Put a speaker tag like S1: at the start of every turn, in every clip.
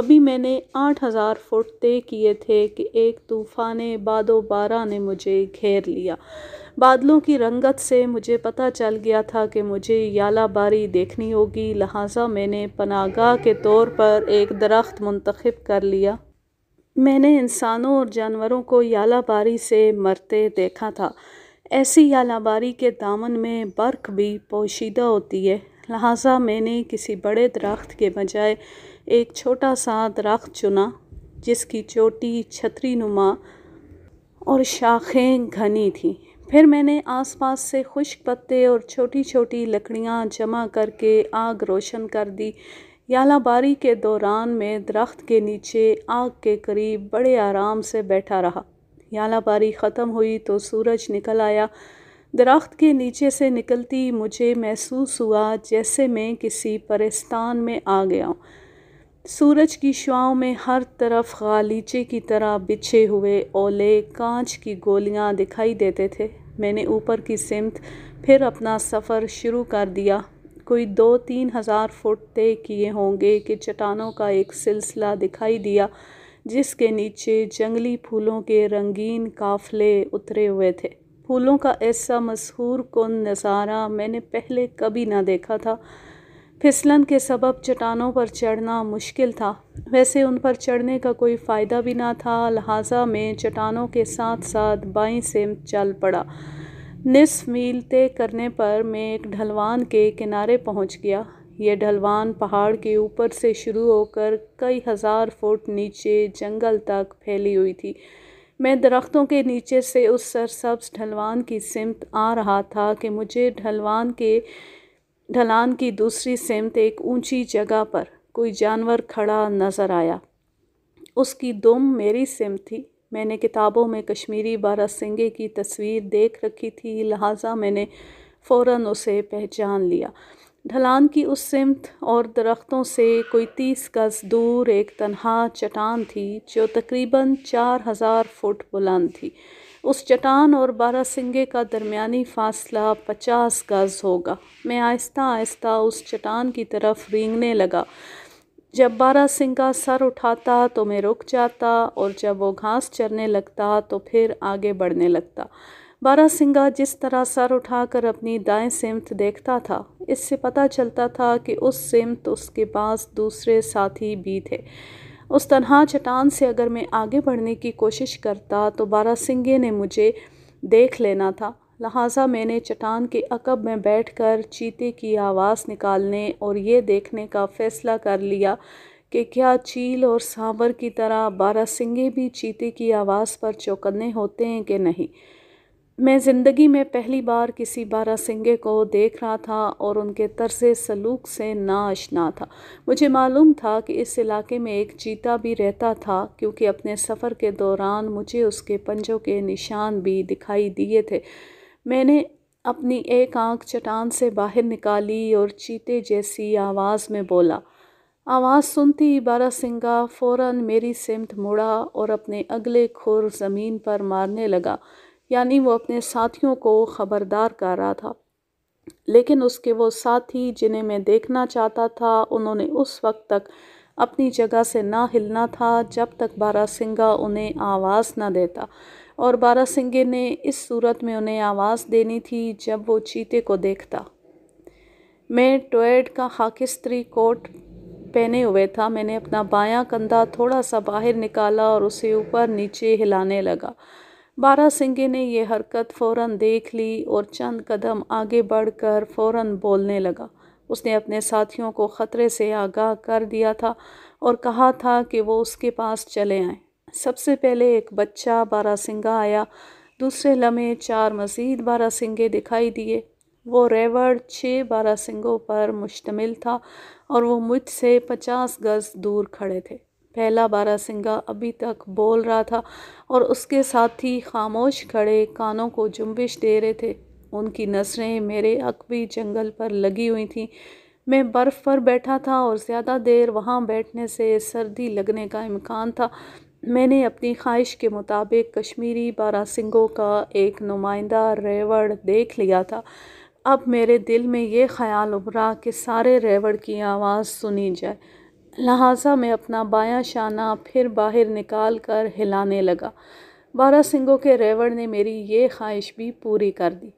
S1: ابھی میں نے 8,000 فٹ طے کیے تھے کہ ایک طوفان باد و باران نے مجھے گھیر لیا۔ بادلوں کی رنگت سے مجھے پتہ چل گیا تھا کہ مجھے یالہ باری دیکھنی ہوگی، لہٰذا میں نے پناہ گاہ کے طور پر ایک درخت منتخب کر لیا۔ میں نے انسانوں اور جانوروں کو یالہ باری سے مرتے دیکھا تھا۔ ایسی یالہ باری کے دامن میں برق بھی پوشیدہ ہوتی ہے، لہٰذا میں نے کسی بڑے درخت کے بجائے ایک چھوٹا سا درخت چنا جس کی چوٹی چھتری نما اور شاخیں گھنی تھیں۔ پھر میں نے آس پاس سے خشک پتے اور چھوٹی چھوٹی لکڑیاں جمع کر کے آگ روشن کر دی۔ یالہ باری کے دوران میں درخت کے نیچے آگ کے قریب بڑے آرام سے بیٹھا رہا۔ یالہ باری ختم ہوئی تو سورج نکل آیا۔ درخت کے نیچے سے نکلتی مجھے محسوس ہوا جیسے میں کسی پرستان میں آ گیا ہوں۔ سورج کی شعاؤں میں ہر طرف غالیچے کی طرح بچھے ہوئے اولے کانچ کی گولیاں دکھائی دیتے تھے۔ میں نے اوپر کی سمت پھر اپنا سفر شروع کر دیا۔ کوئی 2-3 ہزار فٹ طے کیے ہوں گے کہ چٹانوں کا ایک سلسلہ دکھائی دیا جس کے نیچے جنگلی پھولوں کے رنگین قافلے اترے ہوئے تھے۔ پھولوں کا ایسا مسحور کن نظارہ میں نے پہلے کبھی نہ دیکھا تھا۔ پھسلن کے سبب چٹانوں پر چڑھنا مشکل تھا، ویسے ان پر چڑھنے کا کوئی فائدہ بھی نہ تھا، لہٰذا میں چٹانوں کے ساتھ ساتھ بائیں سمت چل پڑا۔ نصف میل طے کرنے پر میں ایک ڈھلوان کے کنارے پہنچ گیا۔ یہ ڈھلوان پہاڑ کے اوپر سے شروع ہو کر کئی ہزار فٹ نیچے جنگل تک پھیلی ہوئی تھی۔ میں درختوں کے نیچے سے اس سرسبز ڈھلوان کی سمت آ رہا تھا کہ مجھے ڈھلان کی دوسری سمت ایک اونچی جگہ پر کوئی جانور کھڑا نظر آیا۔ اس کی دم میری سمت تھی۔ میں نے کتابوں میں کشمیری باراسنگے کی تصویر دیکھ رکھی تھی، لہٰذا میں نے فوراً اسے پہچان لیا۔ ڈھلان کی اس سمت اور درختوں سے کوئی 30 گز دور ایک تنہا چٹان تھی جو تقریباً 4,000 فٹ بلند تھی۔ اس چٹان اور باراسنگے کا درمیانی فاصلہ 50 گز ہوگا۔ میں آہستہ آہستہ اس چٹان کی طرف رینگنے لگا۔ جب باراسنگا سر اٹھاتا تو میں رک جاتا اور جب وہ گھاس چرنے لگتا تو پھر آگے بڑھنے لگتا۔ باراسنگا جس طرح سر اٹھا کر اپنی دائیں سمت دیکھتا تھا، اس سے پتہ چلتا تھا کہ اس سمت اس کے پاس دوسرے ساتھی بھی تھے۔ اس تنہا چٹان سے اگر میں آگے بڑھنے کی کوشش کرتا تو باراسنگے نے مجھے دیکھ لینا تھا، لہٰذا میں نے چٹان کے عقب میں بیٹھ کر چیتے کی آواز نکالنے اور یہ دیکھنے کا فیصلہ کر لیا کہ کیا چیل اور سانبر کی طرح باراسنگے بھی چیتے کی آواز پر چوکنے ہوتے ہیں کہ نہیں۔ میں زندگی میں پہلی بار کسی باراسنگے کو دیکھ رہا تھا اور ان کے طرز سلوک سے ناآشنا تھا۔ مجھے معلوم تھا کہ اس علاقے میں ایک چیتا بھی رہتا تھا کیونکہ اپنے سفر کے دوران مجھے اس کے پنجوں کے نشان بھی دکھائی دیے تھے۔ میں نے اپنی ایک آنکھ چٹان سے باہر نکالی اور چیتے جیسی آواز میں بولا۔ آواز سنتی ہی باراسنگا فوراً میری سمت مڑا اور اپنے اگلے کھر زمین پر مارنے لگا، یعنی وہ اپنے ساتھیوں کو خبردار کر رہا تھا۔ لیکن اس کے وہ ساتھی جنہیں میں دیکھنا چاہتا تھا انہوں نے اس وقت تک اپنی جگہ سے نہ ہلنا تھا جب تک باراسنگا انہیں آواز نہ دیتا، اور باراسنگے نے اس صورت میں انہیں آواز دینی تھی جب وہ چیتے کو دیکھتا۔ میں ٹویڈ کا خاکستری کوٹ پہنے ہوئے تھا۔ میں نے اپنا بایاں کندھا تھوڑا سا باہر نکالا اور اسے اوپر نیچے ہلانے لگا۔ باراسنگے نے یہ حرکت فوراً دیکھ لی اور چند قدم آگے بڑھ کر فوراً بولنے لگا۔ اس نے اپنے ساتھیوں کو خطرے سے آگاہ کر دیا تھا اور کہا تھا کہ وہ اس کے پاس چلے آئیں۔ سب سے پہلے ایک بچہ باراسنگا آیا، دوسرے لمحے 4 مزید باراسنگے دکھائی دیے۔ وہ ریوڑ 6 باراسنگوں پر مشتمل تھا اور وہ مجھ سے 50 گز دور کھڑے تھے۔ پہلا باراسنگا ابھی تک بول رہا تھا اور اس کے ساتھی خاموش کھڑے کانوں کو جنبش دے رہے تھے۔ ان کی نظریں میرے عقبی جنگل پر لگی ہوئی تھیں۔ میں برف پر بیٹھا تھا اور زیادہ دیر وہاں بیٹھنے سے سردی لگنے کا امکان تھا۔ میں نے اپنی خواہش کے مطابق کشمیری باراسنگوں کا ایک نمائندہ ریوڑ دیکھ لیا تھا۔ اب میرے دل میں یہ خیال ابھرا کہ سارے ریوڑ کی آواز سنی جائے، لہٰذا میں اپنا بایاں شانہ پھر باہر نکال کر ہلانے لگا۔ باراسنگھوں کے ریوڑ نے میری یہ خواہش بھی پوری کر دی۔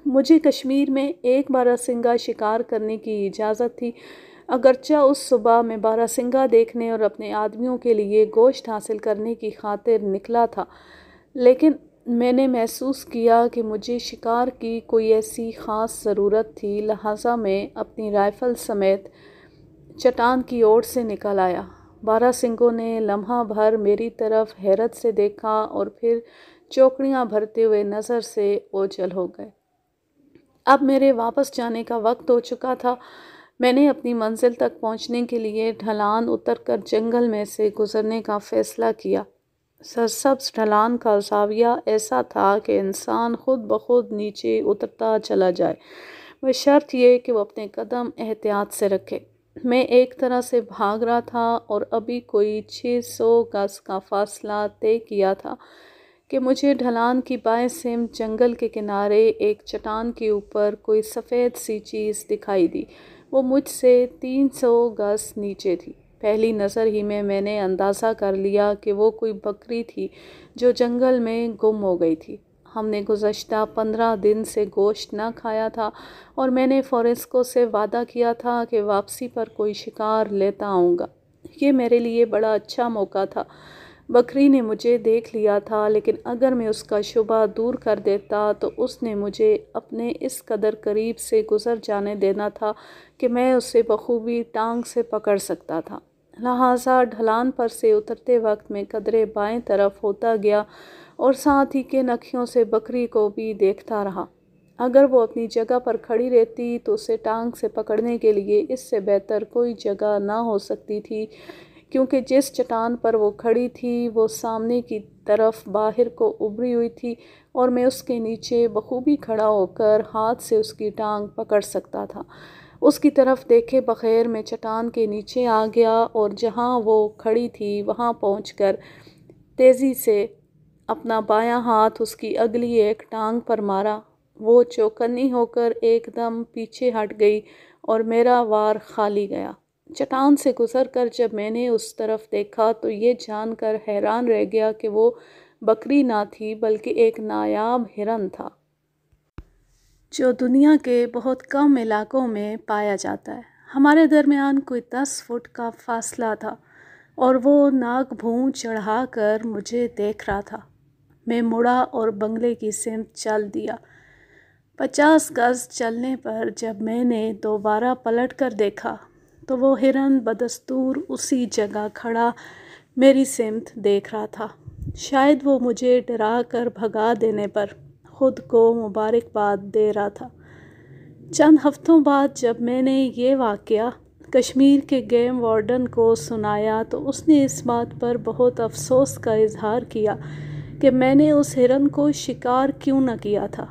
S1: مجھے کشمیر میں ایک باراسنگھا شکار کرنے کی اجازت تھی، اگرچہ اس صبح میں باراسنگھا دیکھنے اور اپنے آدمیوں کے لیے گوشت حاصل کرنے کی خاطر نکلا تھا، لیکن میں نے محسوس کیا کہ مجھے شکار کی کوئی ایسی خاص ضرورت تھی، لہٰذا میں اپنی رائفل سمیت چٹان کی اوٹ سے نکل آیا۔ باراسنگھوں نے لمحہ بھر میری طرف حیرت سے دیکھا اور پھر چوکڑیاں بھرتے ہوئے نظر سے اوجھل ہو گئے۔ اب میرے واپس جانے کا وقت ہو چکا تھا۔ میں نے اپنی منزل تک پہنچنے کے لیے ڈھلان اتر کر جنگل میں سے گزرنے کا فیصلہ کیا۔ سرسبز ڈھلان کا زاویہ ایسا تھا کہ انسان خود بخود نیچے اترتا چلا جائے، بشرط یہ کہ وہ اپنے قدم احتیاط سے رکھے۔ میں ایک طرح سے بھاگ رہا تھا اور ابھی کوئی 600 گز کا فاصلہ طے کیا تھا کہ مجھے ڈھلان کی بائیں سمت جنگل کے کنارے ایک چٹان کے اوپر کوئی سفید سی چیز دکھائی دی۔ وہ مجھ سے 300 گز نیچے تھی۔ پہلی نظر ہی میں نے اندازہ کر لیا کہ وہ کوئی بکری تھی جو جنگل میں گم ہو گئی تھی۔ ہم نے گزشتہ 15 دن سے گوشت نہ کھایا تھا اور میں نے فورسکو سے وعدہ کیا تھا کہ واپسی پر کوئی شکار لیتا آؤں گا۔ یہ میرے لیے بڑا اچھا موقع تھا۔ بکری نے مجھے دیکھ لیا تھا، لیکن اگر میں اس کا شبہ دور کر دیتا تو اس نے مجھے اپنے اس قدر قریب سے گزر جانے دینا تھا کہ میں اسے بخوبی ٹانگ سے پکڑ سکتا تھا۔ لہٰذا ڈھلان پر سے اترتے وقت میں قدرے بائیں طرف ہوتا گیا اور ساتھ ہی کن اکھیوں سے بکری کو بھی دیکھتا رہا۔ اگر وہ اپنی جگہ پر کھڑی رہتی تو اسے ٹانگ سے پکڑنے کے لیے اس سے بہتر کوئی جگہ نہ ہو سکتی تھی، کیونکہ جس چٹان پر وہ کھڑی تھی وہ سامنے کی طرف باہر کو ابھری ہوئی تھی اور میں اس کے نیچے بخوبی کھڑا ہو کر ہاتھ سے اس کی ٹانگ پکڑ سکتا تھا۔ اس کی طرف دیکھے بغیر میں چٹان کے نیچے آ گیا اور جہاں وہ کھڑی تھی وہاں پہنچ کر تیزی سے اپنا بایاں ہاتھ اس کی اگلی ایک ٹانگ پر مارا۔ وہ چوکنی ہو کر ایک دم پیچھے ہٹ گئی اور میرا وار خالی گیا۔ چٹان سے گزر کر جب میں نے اس طرف دیکھا تو یہ جان کر حیران رہ گیا کہ وہ بکری نہ تھی بلکہ ایک نایاب ہرن تھا، جو دنیا کے بہت کم علاقوں میں پایا جاتا ہے۔ ہمارے درمیان کوئی 10 فٹ کا فاصلہ تھا اور وہ ناک بھون چڑھا کر مجھے دیکھ رہا تھا۔ میں مڑا اور بنگلے کی سمت چل دیا۔ 50 گز چلنے پر جب میں نے دوبارہ پلٹ کر دیکھا تو وہ ہرن بدستور اسی جگہ کھڑا میری سمت دیکھ رہا تھا۔ شاید وہ مجھے ڈرا کر بھگا دینے پر خود کو مبارکباد دے رہا تھا۔ چند ہفتوں بعد جب میں نے یہ واقعہ کشمیر کے گیم وارڈن کو سنایا تو اس نے اس بات پر بہت افسوس کا اظہار کیا کہ میں نے اس ہرن کو شکار کیوں نہ کیا تھا۔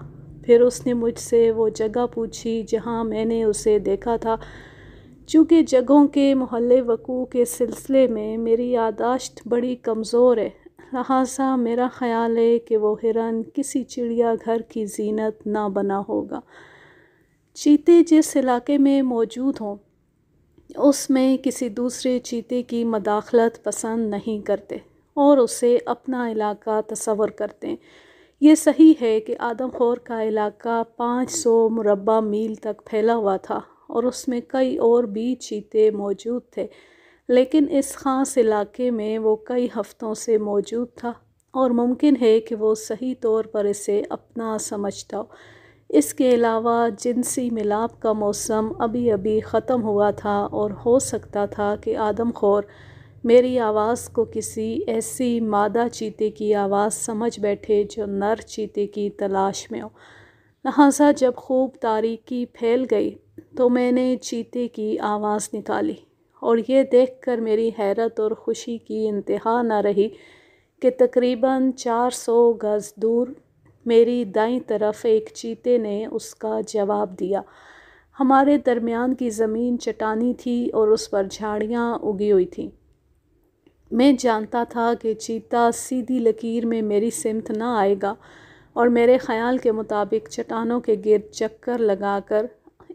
S1: پھر اس نے مجھ سے وہ جگہ پوچھی جہاں میں نے اسے دیکھا تھا۔ چونکہ جگہوں کے محل وقوع کے سلسلے میں میری یادداشت بڑی کمزور ہے، لہٰذا میرا خیال ہے کہ وہ ہرن کسی چڑیا گھر کی زینت نہ بنا ہوگا۔ چیتے جس علاقے میں موجود ہوں اس میں کسی دوسرے چیتے کی مداخلت پسند نہیں کرتے اور اسے اپنا علاقہ تصور کرتے ہیں۔ یہ صحیح ہے کہ آدم خور کا علاقہ 500 مربع میل تک پھیلا ہوا تھا اور اس میں کئی اور بھی چیتے موجود تھے، لیکن اس خاص علاقے میں وہ کئی ہفتوں سے موجود تھا اور ممکن ہے کہ وہ صحیح طور پر اسے اپنا سمجھتا ہو۔ اس کے علاوہ جنسی ملاپ کا موسم ابھی ابھی ختم ہوا تھا اور ہو سکتا تھا کہ آدم خور میری آواز کو کسی ایسی مادہ چیتے کی آواز سمجھ بیٹھے جو نر چیتے کی تلاش میں ہو۔ لہٰذا جب خوب تاریکی پھیل گئی تو میں نے چیتے کی آواز نکالی اور یہ دیکھ کر میری حیرت اور خوشی کی انتہا نہ رہی کہ تقریباً 400 گز دور میری دائیں طرف ایک چیتے نے اس کا جواب دیا۔ ہمارے درمیان کی زمین چٹانی تھی اور اس پر جھاڑیاں اگی ہوئی تھیں۔ میں جانتا تھا کہ چیتا سیدھی لکیر میں میری سمت نہ آئے گا اور میرے خیال کے مطابق چٹانوں کے گرد چکر لگا کر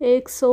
S1: 100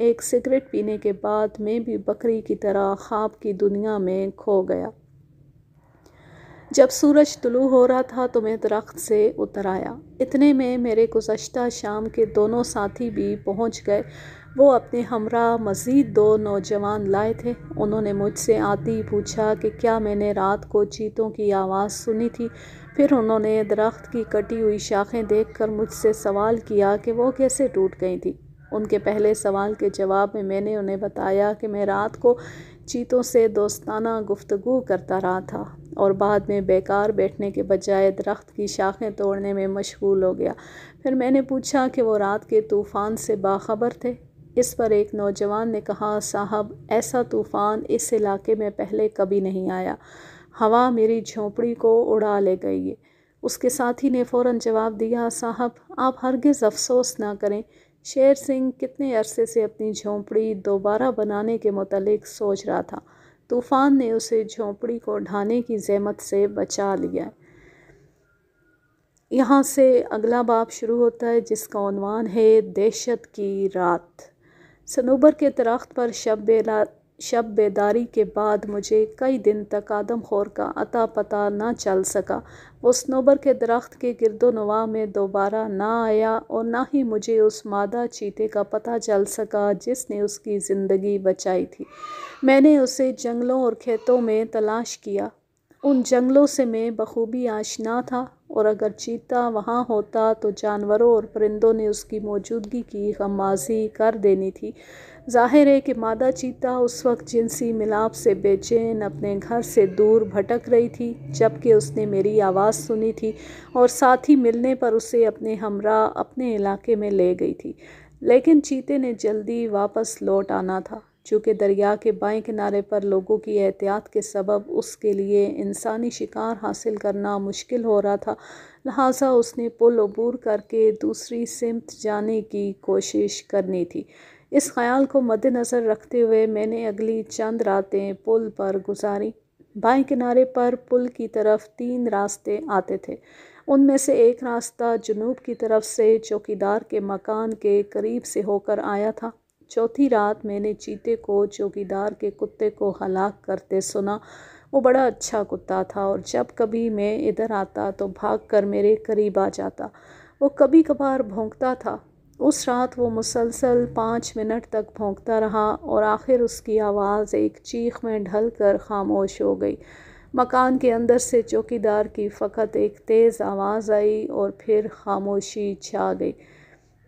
S1: ایک سگریٹ پینے کے بعد میں بھی بکری کی طرح خواب کی دنیا میں کھو گیا۔ جب سورج طلوع ہو رہا تھا تو میں درخت سے اتر آیا۔ اتنے میں میرے گزشتہ شام کے دونوں ساتھی بھی پہنچ گئے۔ وہ اپنے ہمراہ مزید 2 نوجوان لائے تھے۔ انہوں نے مجھ سے آتے ہی پوچھا کہ کیا میں نے رات کو چیتوں کی آواز سنی تھی۔ پھر انہوں نے درخت کی کٹی ہوئی شاخیں دیکھ کر مجھ سے سوال کیا کہ وہ کیسے ٹوٹ گئی تھیں۔ ان کے پہلے سوال کے جواب میں نے انہیں بتایا کہ میں رات کو چیتوں سے دوستانہ گفتگو کرتا رہا تھا اور بعد میں بیکار بیٹھنے کے بجائے درخت کی شاخیں توڑنے میں مشغول ہو گیا۔ پھر میں نے پوچھا کہ وہ رات کے طوفان سے باخبر تھے۔ اس پر ایک نوجوان نے کہا، صاحب ایسا طوفان اس علاقے میں پہلے کبھی نہیں آیا۔ ہوا میری جھونپڑی کو اڑا لے گئی ہے۔ اس کے ساتھی نے فوراً جواب دیا، صاحب آپ ہرگز افسوس نہ کریں۔ شیر سنگھ کتنے عرصے سے اپنی جھونپڑی دوبارہ بنانے کے متعلق سوچ رہا تھا۔ طوفان نے اسے جھونپڑی کو ڈھانے کی زحمت سے بچا لیا۔ یہاں سے اگلا باب شروع ہوتا ہے جس کا عنوان ہے دہشت کی رات۔ صنوبر کے درخت پر شب بیداری کے بعد مجھے کئی دن تک آدم خور کا اتا پتہ نہ چل سکا۔ وہ صنوبر کے درخت کے گرد و نواح میں دوبارہ نہ آیا اور نہ ہی مجھے اس مادہ چیتے کا پتہ چل سکا جس نے اس کی زندگی بچائی تھی۔ میں نے اسے جنگلوں اور کھیتوں میں تلاش کیا۔ ان جنگلوں سے میں بخوبی آشنا تھا اور اگر چیتا وہاں ہوتا تو جانوروں اور پرندوں نے اس کی موجودگی کی غمازی کر دینی تھی۔ ظاہر ہے کہ مادہ چیتا اس وقت جنسی ملاپ سے بے چین اپنے گھر سے دور بھٹک رہی تھی جبکہ اس نے میری آواز سنی تھی اور ساتھی ملنے پر اسے اپنے ہمراہ اپنے علاقے میں لے گئی تھی۔ لیکن چیتے نے جلدی واپس لوٹ آنا تھا۔ چونکہ دریا کے بائیں کنارے پر لوگوں کی احتیاط کے سبب اس کے لیے انسانی شکار حاصل کرنا مشکل ہو رہا تھا، لہٰذا اس نے پل عبور کر کے دوسری سمت جانے کی کوشش کرنی تھی۔ اس خیال کو مد نظر رکھتے ہوئے میں نے اگلی چند راتیں پل پر گزاریں۔ بائیں کنارے پر پل کی طرف 3 راستے آتے تھے۔ ان میں سے ایک راستہ جنوب کی طرف سے چوکیدار کے مکان کے قریب سے ہو کر آیا تھا۔ چوتھی رات میں نے چیتے کو چوکیدار کے کتے کو ہلاک کرتے سنا۔ وہ بڑا اچھا کتا تھا اور جب کبھی میں ادھر آتا تو بھاگ کر میرے قریب آ جاتا۔ وہ کبھی کبھار بھونکتا تھا۔ اس رات وہ مسلسل 5 منٹ تک بھونکتا رہا اور آخر اس کی آواز ایک چیخ میں ڈھل کر خاموش ہو گئی۔ مکان کے اندر سے چوکیدار کی فقط ایک تیز آواز آئی اور پھر خاموشی چھا گئی۔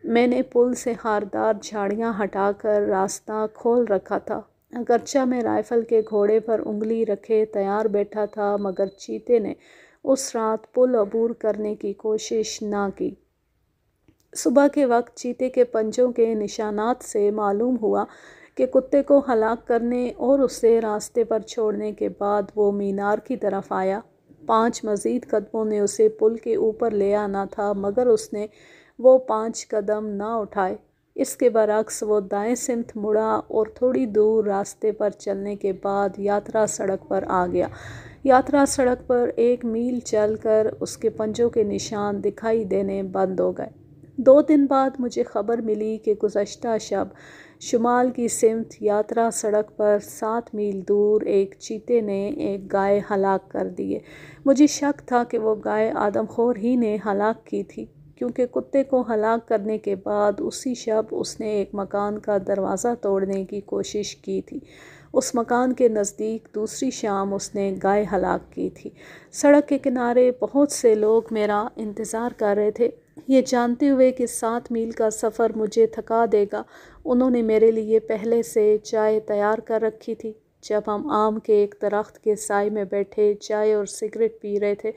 S1: میں نے پل سے خاردار جھاڑیاں ہٹا کر راستہ کھول رکھا تھا۔ اگرچہ میں رائفل کے گھوڑے پر انگلی رکھے تیار بیٹھا تھا مگر چیتے نے اس رات پل عبور کرنے کی کوشش نہ کی۔ صبح کے وقت چیتے کے پنجوں کے نشانات سے معلوم ہوا کہ کتے کو ہلاک کرنے اور اسے راستے پر چھوڑنے کے بعد وہ مینار کی طرف آیا۔ 5 مزید قدموں نے اسے پل کے اوپر لے آنا تھا مگر اس نے وہ 5 قدم نہ اٹھائے۔ اس کے برعکس وہ دائیں سمت مڑا اور تھوڑی دور راستے پر چلنے کے بعد یاترا سڑک پر آ گیا۔ یاترا سڑک پر 1 میل چل کر اس کے پنجوں کے نشان دکھائی دینے بند ہو گئے۔ 2 دن بعد مجھے خبر ملی کہ گزشتہ شب شمال کی سمت یاترا سڑک پر 7 میل دور ایک چیتے نے ایک گائے ہلاک کر دی ہے۔ مجھے شک تھا کہ وہ گائے آدم خور ہی نے ہلاک کی تھی کیونکہ کتے کو ہلاک کرنے کے بعد اسی شب اس نے ایک مکان کا دروازہ توڑنے کی کوشش کی تھی۔ اس مکان کے نزدیک دوسری شام اس نے گائے ہلاک کی تھی۔ سڑک کے کنارے بہت سے لوگ میرا انتظار کر رہے تھے۔ یہ جانتے ہوئے کہ 7 میل کا سفر مجھے تھکا دے گا انہوں نے میرے لیے پہلے سے چائے تیار کر رکھی تھی۔ جب ہم آم کے ایک درخت کے سائے میں بیٹھے چائے اور سگریٹ پی رہے تھے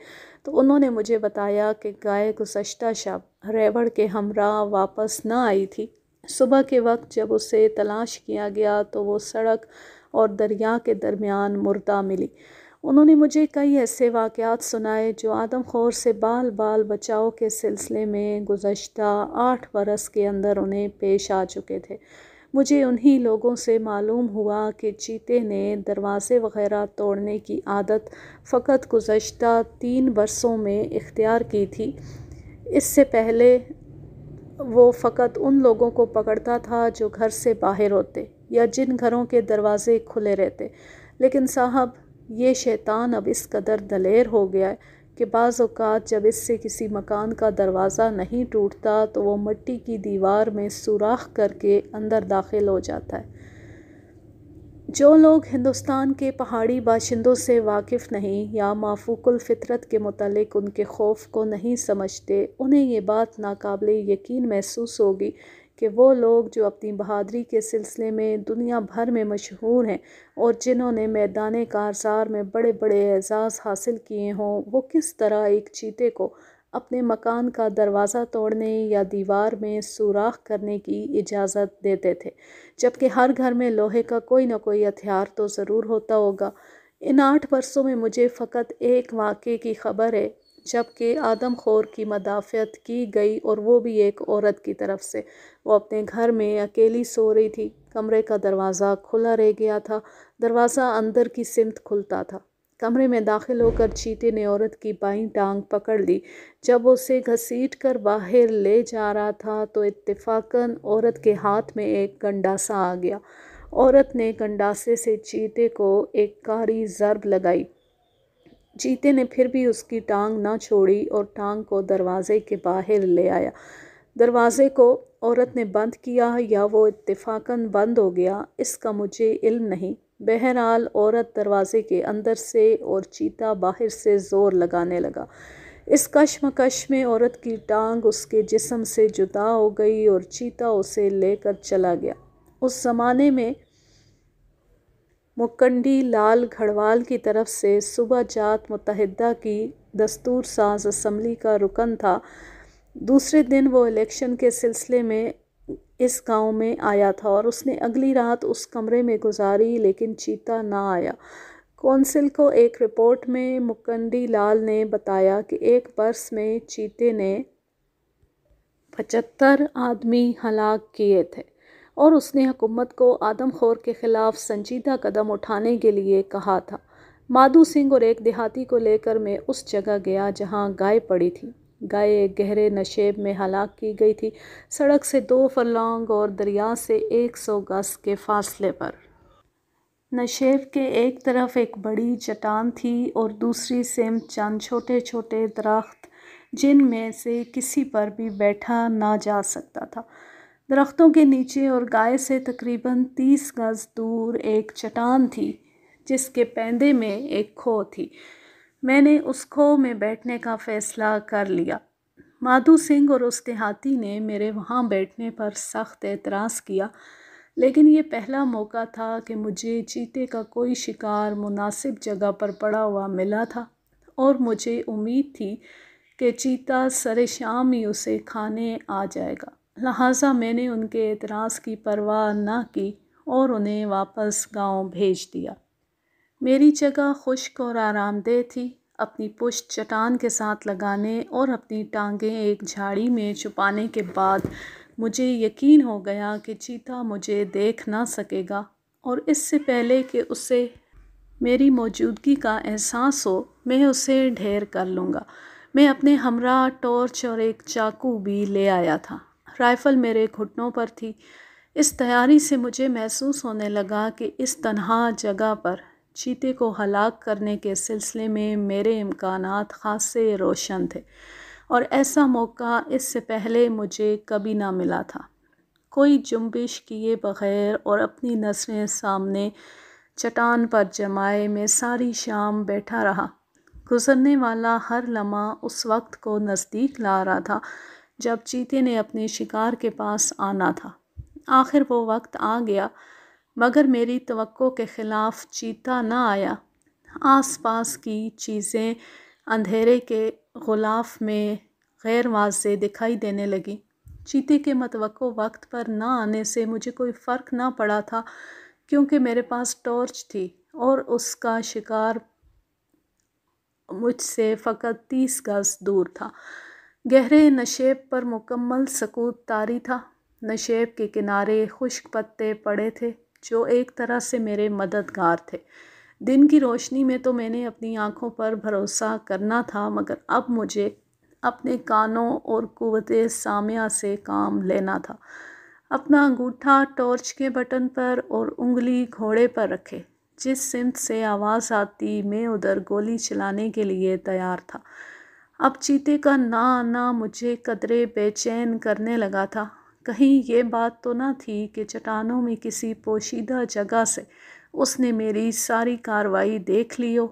S1: تو انہوں نے مجھے بتایا کہ گائے گزشتہ شب ریوڑ کے ہمراہ واپس نہ آئی تھی۔ صبح کے وقت جب اسے تلاش کیا گیا تو وہ سڑک اور دریا کے درمیان مردہ ملی۔ انہوں نے مجھے کئی ایسے واقعات سنائے جو آدم خور سے بال بال بچاؤ کے سلسلے میں گزشتہ 8 برس کے اندر انہیں پیش آ چکے تھے۔ مجھے انہی لوگوں سے معلوم ہوا کہ چیتے نے دروازے وغیرہ توڑنے کی عادت فقط گزشتہ 3 برسوں میں اختیار کی تھی۔ اس سے پہلے وہ فقط ان لوگوں کو پکڑتا تھا جو گھر سے باہر ہوتے یا جن گھروں کے دروازے کھلے رہتے۔ لیکن صاحب، یہ شیطان اب اس قدر دلیر ہو گیا ہے کہ بعض اوقات جب اس سے کسی مکان کا دروازہ نہیں ٹوٹتا تو وہ مٹی کی دیوار میں سوراخ کر کے اندر داخل ہو جاتا ہے۔ جو لوگ ہندوستان کے پہاڑی باشندوں سے واقف نہیں یا مافوق الفطرت کے متعلق ان کے خوف کو نہیں سمجھتے، انہیں یہ بات ناقابل یقین محسوس ہوگی کہ وہ لوگ جو اپنی بہادری کے سلسلے میں دنیا بھر میں مشہور ہیں اور جنہوں نے میدان کارزار میں بڑے بڑے اعزاز حاصل کیے ہوں، وہ کس طرح ایک چیتے کو اپنے مکان کا دروازہ توڑنے یا دیوار میں سوراخ کرنے کی اجازت دیتے تھے، جبکہ ہر گھر میں لوہے کا کوئی نہ کوئی ہتھیار تو ضرور ہوتا ہوگا۔ ان 8 برسوں میں مجھے فقط ایک واقعے کی خبر ہے جبکہ آدم خور کی مدافعت کی گئی، اور وہ بھی ایک عورت کی طرف سے۔ وہ اپنے گھر میں اکیلی سو رہی تھی، کمرے کا دروازہ کھلا رہ گیا تھا، دروازہ اندر کی سمت کھلتا تھا۔ کمرے میں داخل ہو کر چیتے نے عورت کی بائیں ٹانگ پکڑ لی۔ جب وہ اسے گھسیٹ کر باہر لے جا رہا تھا تو اتفاقاً عورت کے ہاتھ میں ایک گنڈاسا آ گیا۔ عورت نے گنڈاسے سے چیتے کو ایک کاری ضرب لگائی۔ چیتے نے پھر بھی اس کی ٹانگ نہ چھوڑی اور ٹانگ کو دروازے کے باہر لے آیا۔ دروازے کو عورت نے بند کیا یا وہ اتفاقاً بند ہو گیا، اس کا مجھے علم نہیں۔ بہرحال عورت دروازے کے اندر سے اور چیتا باہر سے زور لگانے لگا۔ اس کشمکش میں عورت کی ٹانگ اس کے جسم سے جدا ہو گئی اور چیتا اسے لے کر چلا گیا۔ اس زمانے میں مکنڈی لال گھڑوال کی طرف سے صوبہ جات متحدہ کی دستور ساز اسمبلی کا رکن تھا۔ دوسرے دن وہ الیکشن کے سلسلے میں اس گاؤں میں آیا تھا اور اس نے اگلی رات اس کمرے میں گزاری، لیکن چیتا نہ آیا۔ کونسل کو ایک رپورٹ میں مکنڈی لال نے بتایا کہ ایک برس میں چیتے نے 75 آدمی ہلاک کیے تھے، اور اس نے حکومت کو آدم خور کے خلاف سنجیدہ قدم اٹھانے کے لیے کہا تھا۔ مادھو سنگھ اور ایک دیہاتی کو لے کر میں اس جگہ گیا جہاں گائے پڑی تھی۔ گائے ایک گہرے نشیب میں ہلاک کی گئی تھی، سڑک سے 2 فرلانگ اور دریا سے 100 گز کے فاصلے پر۔ نشیب کے ایک طرف ایک بڑی چٹان تھی اور دوسری سمت چند چھوٹے چھوٹے درخت جن میں سے کسی پر بھی بیٹھا نہ جا سکتا تھا۔ درختوں کے نیچے اور گائے سے تقریباً 30 گز دور ایک چٹان تھی جس کے پیندے میں ایک کھو تھی۔ میں نے اس کھو میں بیٹھنے کا فیصلہ کر لیا۔ مادھو سنگھ اور اس دیہاتی نے میرے وہاں بیٹھنے پر سخت اعتراض کیا، لیکن یہ پہلا موقع تھا کہ مجھے چیتے کا کوئی شکار مناسب جگہ پر پڑا ہوا ملا تھا، اور مجھے امید تھی کہ چیتا سر شام ہی اسے کھانے آ جائے گا۔ لہٰذا میں نے ان کے اعتراض کی پرواہ نہ کی اور انہیں واپس گاؤں بھیج دیا۔ میری جگہ خشک اور آرام دہ تھی۔ اپنی پشت چٹان کے ساتھ لگانے اور اپنی ٹانگیں ایک جھاڑی میں چھپانے کے بعد مجھے یقین ہو گیا کہ چیتا مجھے دیکھ نہ سکے گا، اور اس سے پہلے کہ اسے میری موجودگی کا احساس ہو میں اسے ڈھیر کر لوں گا۔ میں اپنے ہمراہ ٹارچ اور ایک چاقو بھی لے آیا تھا۔ رائفل میرے گھٹنوں پر تھی۔ اس تیاری سے مجھے محسوس ہونے لگا کہ اس تنہا جگہ پر چیتے کو ہلاک کرنے کے سلسلے میں میرے امکانات خاصے روشن تھے، اور ایسا موقع اس سے پہلے مجھے کبھی نہ ملا تھا۔ کوئی جنبش کیے بغیر اور اپنی نظریں سامنے چٹان پر جمائے میں ساری شام بیٹھا رہا۔ گزرنے والا ہر لمحہ اس وقت کو نزدیک لا رہا تھا جب چیتے نے اپنے شکار کے پاس آنا تھا۔ آخر وہ وقت آ گیا، مگر میری توقع کے خلاف چیتا نہ آیا۔ آس پاس کی چیزیں اندھیرے کے غلاف میں غیر واضح دکھائی دینے لگیں۔ چیتے کے متوقع وقت پر نہ آنے سے مجھے کوئی فرق نہ پڑا تھا، کیونکہ میرے پاس ٹارچ تھی اور اس کا شکار مجھ سے فقط 30 گز دور تھا۔ گہرے نشیب پر مکمل سکوت طاری تھا۔ نشیب کے کنارے خشک پتے پڑے تھے جو ایک طرح سے میرے مددگار تھے۔ دن کی روشنی میں تو میں نے اپنی آنکھوں پر بھروسہ کرنا تھا، مگر اب مجھے اپنے کانوں اور قوت سامعہ سے کام لینا تھا۔ اپنا انگوٹھا ٹارچ کے بٹن پر اور انگلی گھوڑے پر رکھے، جس سمت سے آواز آتی میں ادھر گولی چلانے کے لیے تیار تھا۔ اب چیتے کا نہ آنا مجھے قدرے بے چین کرنے لگا تھا۔ کہیں یہ بات تو نہ تھی کہ چٹانوں میں کسی پوشیدہ جگہ سے اس نے میری ساری کارروائی دیکھ لی ہو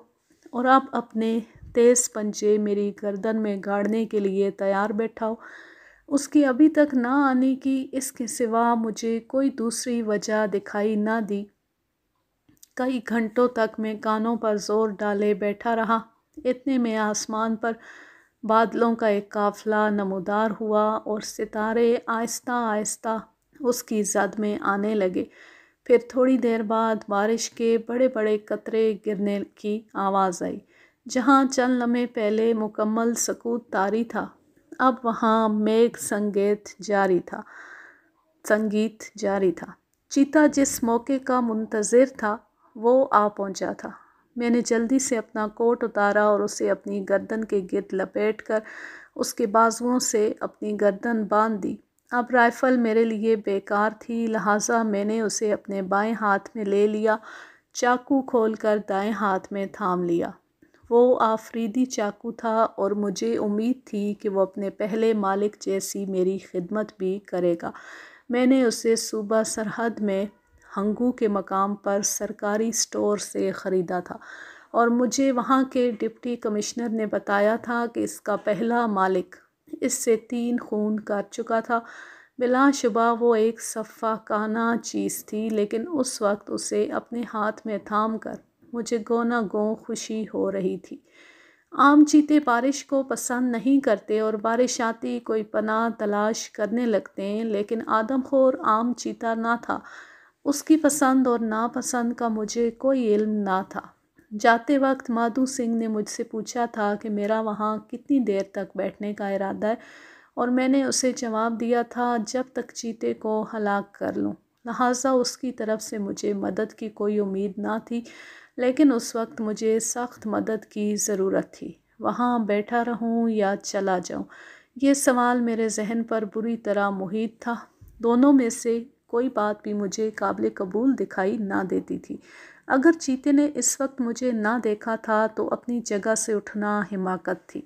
S1: اور اب اپنے تیز پنجے میری گردن میں گاڑنے کے لیے تیار بیٹھا ہو۔ اس کی ابھی تک نہ آنے کی اس کے سوا مجھے کوئی دوسری وجہ دکھائی نہ دی۔ کئی گھنٹوں تک میں کانوں پر زور ڈالے بیٹھا رہا۔ اتنے میں آسمان پر بادلوں کا ایک قافلہ نمودار ہوا اور ستارے آہستہ آہستہ اس کی زد میں آنے لگے۔ پھر تھوڑی دیر بعد بارش کے بڑے بڑے قطرے گرنے کی آواز آئی۔ جہاں چند لمحے پہلے مکمل سکوت طاری تھا، اب وہاں میگھ سنگیت جاری تھا۔ چیتا جس موقع کا منتظر تھا وہ آ پہنچا تھا۔ میں نے جلدی سے اپنا کوٹ اتارا اور اسے اپنی گردن کے گرد لپیٹ کر اس کے بازوؤں سے اپنی گردن باندھ دی۔ اب رائفل میرے لیے بیکار تھی، لہٰذا میں نے اسے اپنے بائیں ہاتھ میں لے لیا، چاقو کھول کر دائیں ہاتھ میں تھام لیا۔ وہ آفریدی چاقو تھا اور مجھے امید تھی کہ وہ اپنے پہلے مالک جیسی میری خدمت بھی کرے گا۔ میں نے اسے صوبہ سرحد میں ہنگو کے مقام پر سرکاری اسٹور سے خریدا تھا اور مجھے وہاں کے ڈپٹی کمشنر نے بتایا تھا کہ اس کا پہلا مالک اس سے 3 خون کر چکا تھا۔ بلا شبہ وہ ایک سفاکانہ چیز تھی، لیکن اس وقت اسے اپنے ہاتھ میں تھام کر مجھے گونا گوں خوشی ہو رہی تھی۔ عام چیتے بارش کو پسند نہیں کرتے اور بارش آتی کوئی پناہ تلاش کرنے لگتے ہیں، لیکن آدم خور عام چیتا نہ تھا۔ اس کی پسند اور ناپسند کا مجھے کوئی علم نہ تھا۔ جاتے وقت مادھو سنگھ نے مجھ سے پوچھا تھا کہ میرا وہاں کتنی دیر تک بیٹھنے کا ارادہ ہے، اور میں نے اسے جواب دیا تھا جب تک چیتے کو ہلاک کر لوں۔ لہٰذا اس کی طرف سے مجھے مدد کی کوئی امید نہ تھی، لیکن اس وقت مجھے سخت مدد کی ضرورت تھی۔ وہاں بیٹھا رہوں یا چلا جاؤں، یہ سوال میرے ذہن پر بری طرح محیط تھا۔ دونوں میں سے کوئی بات بھی مجھے قابل قبول دکھائی نہ دیتی تھی۔ اگر چیتے نے اس وقت مجھے نہ دیکھا تھا تو اپنی جگہ سے اٹھنا حماقت تھی۔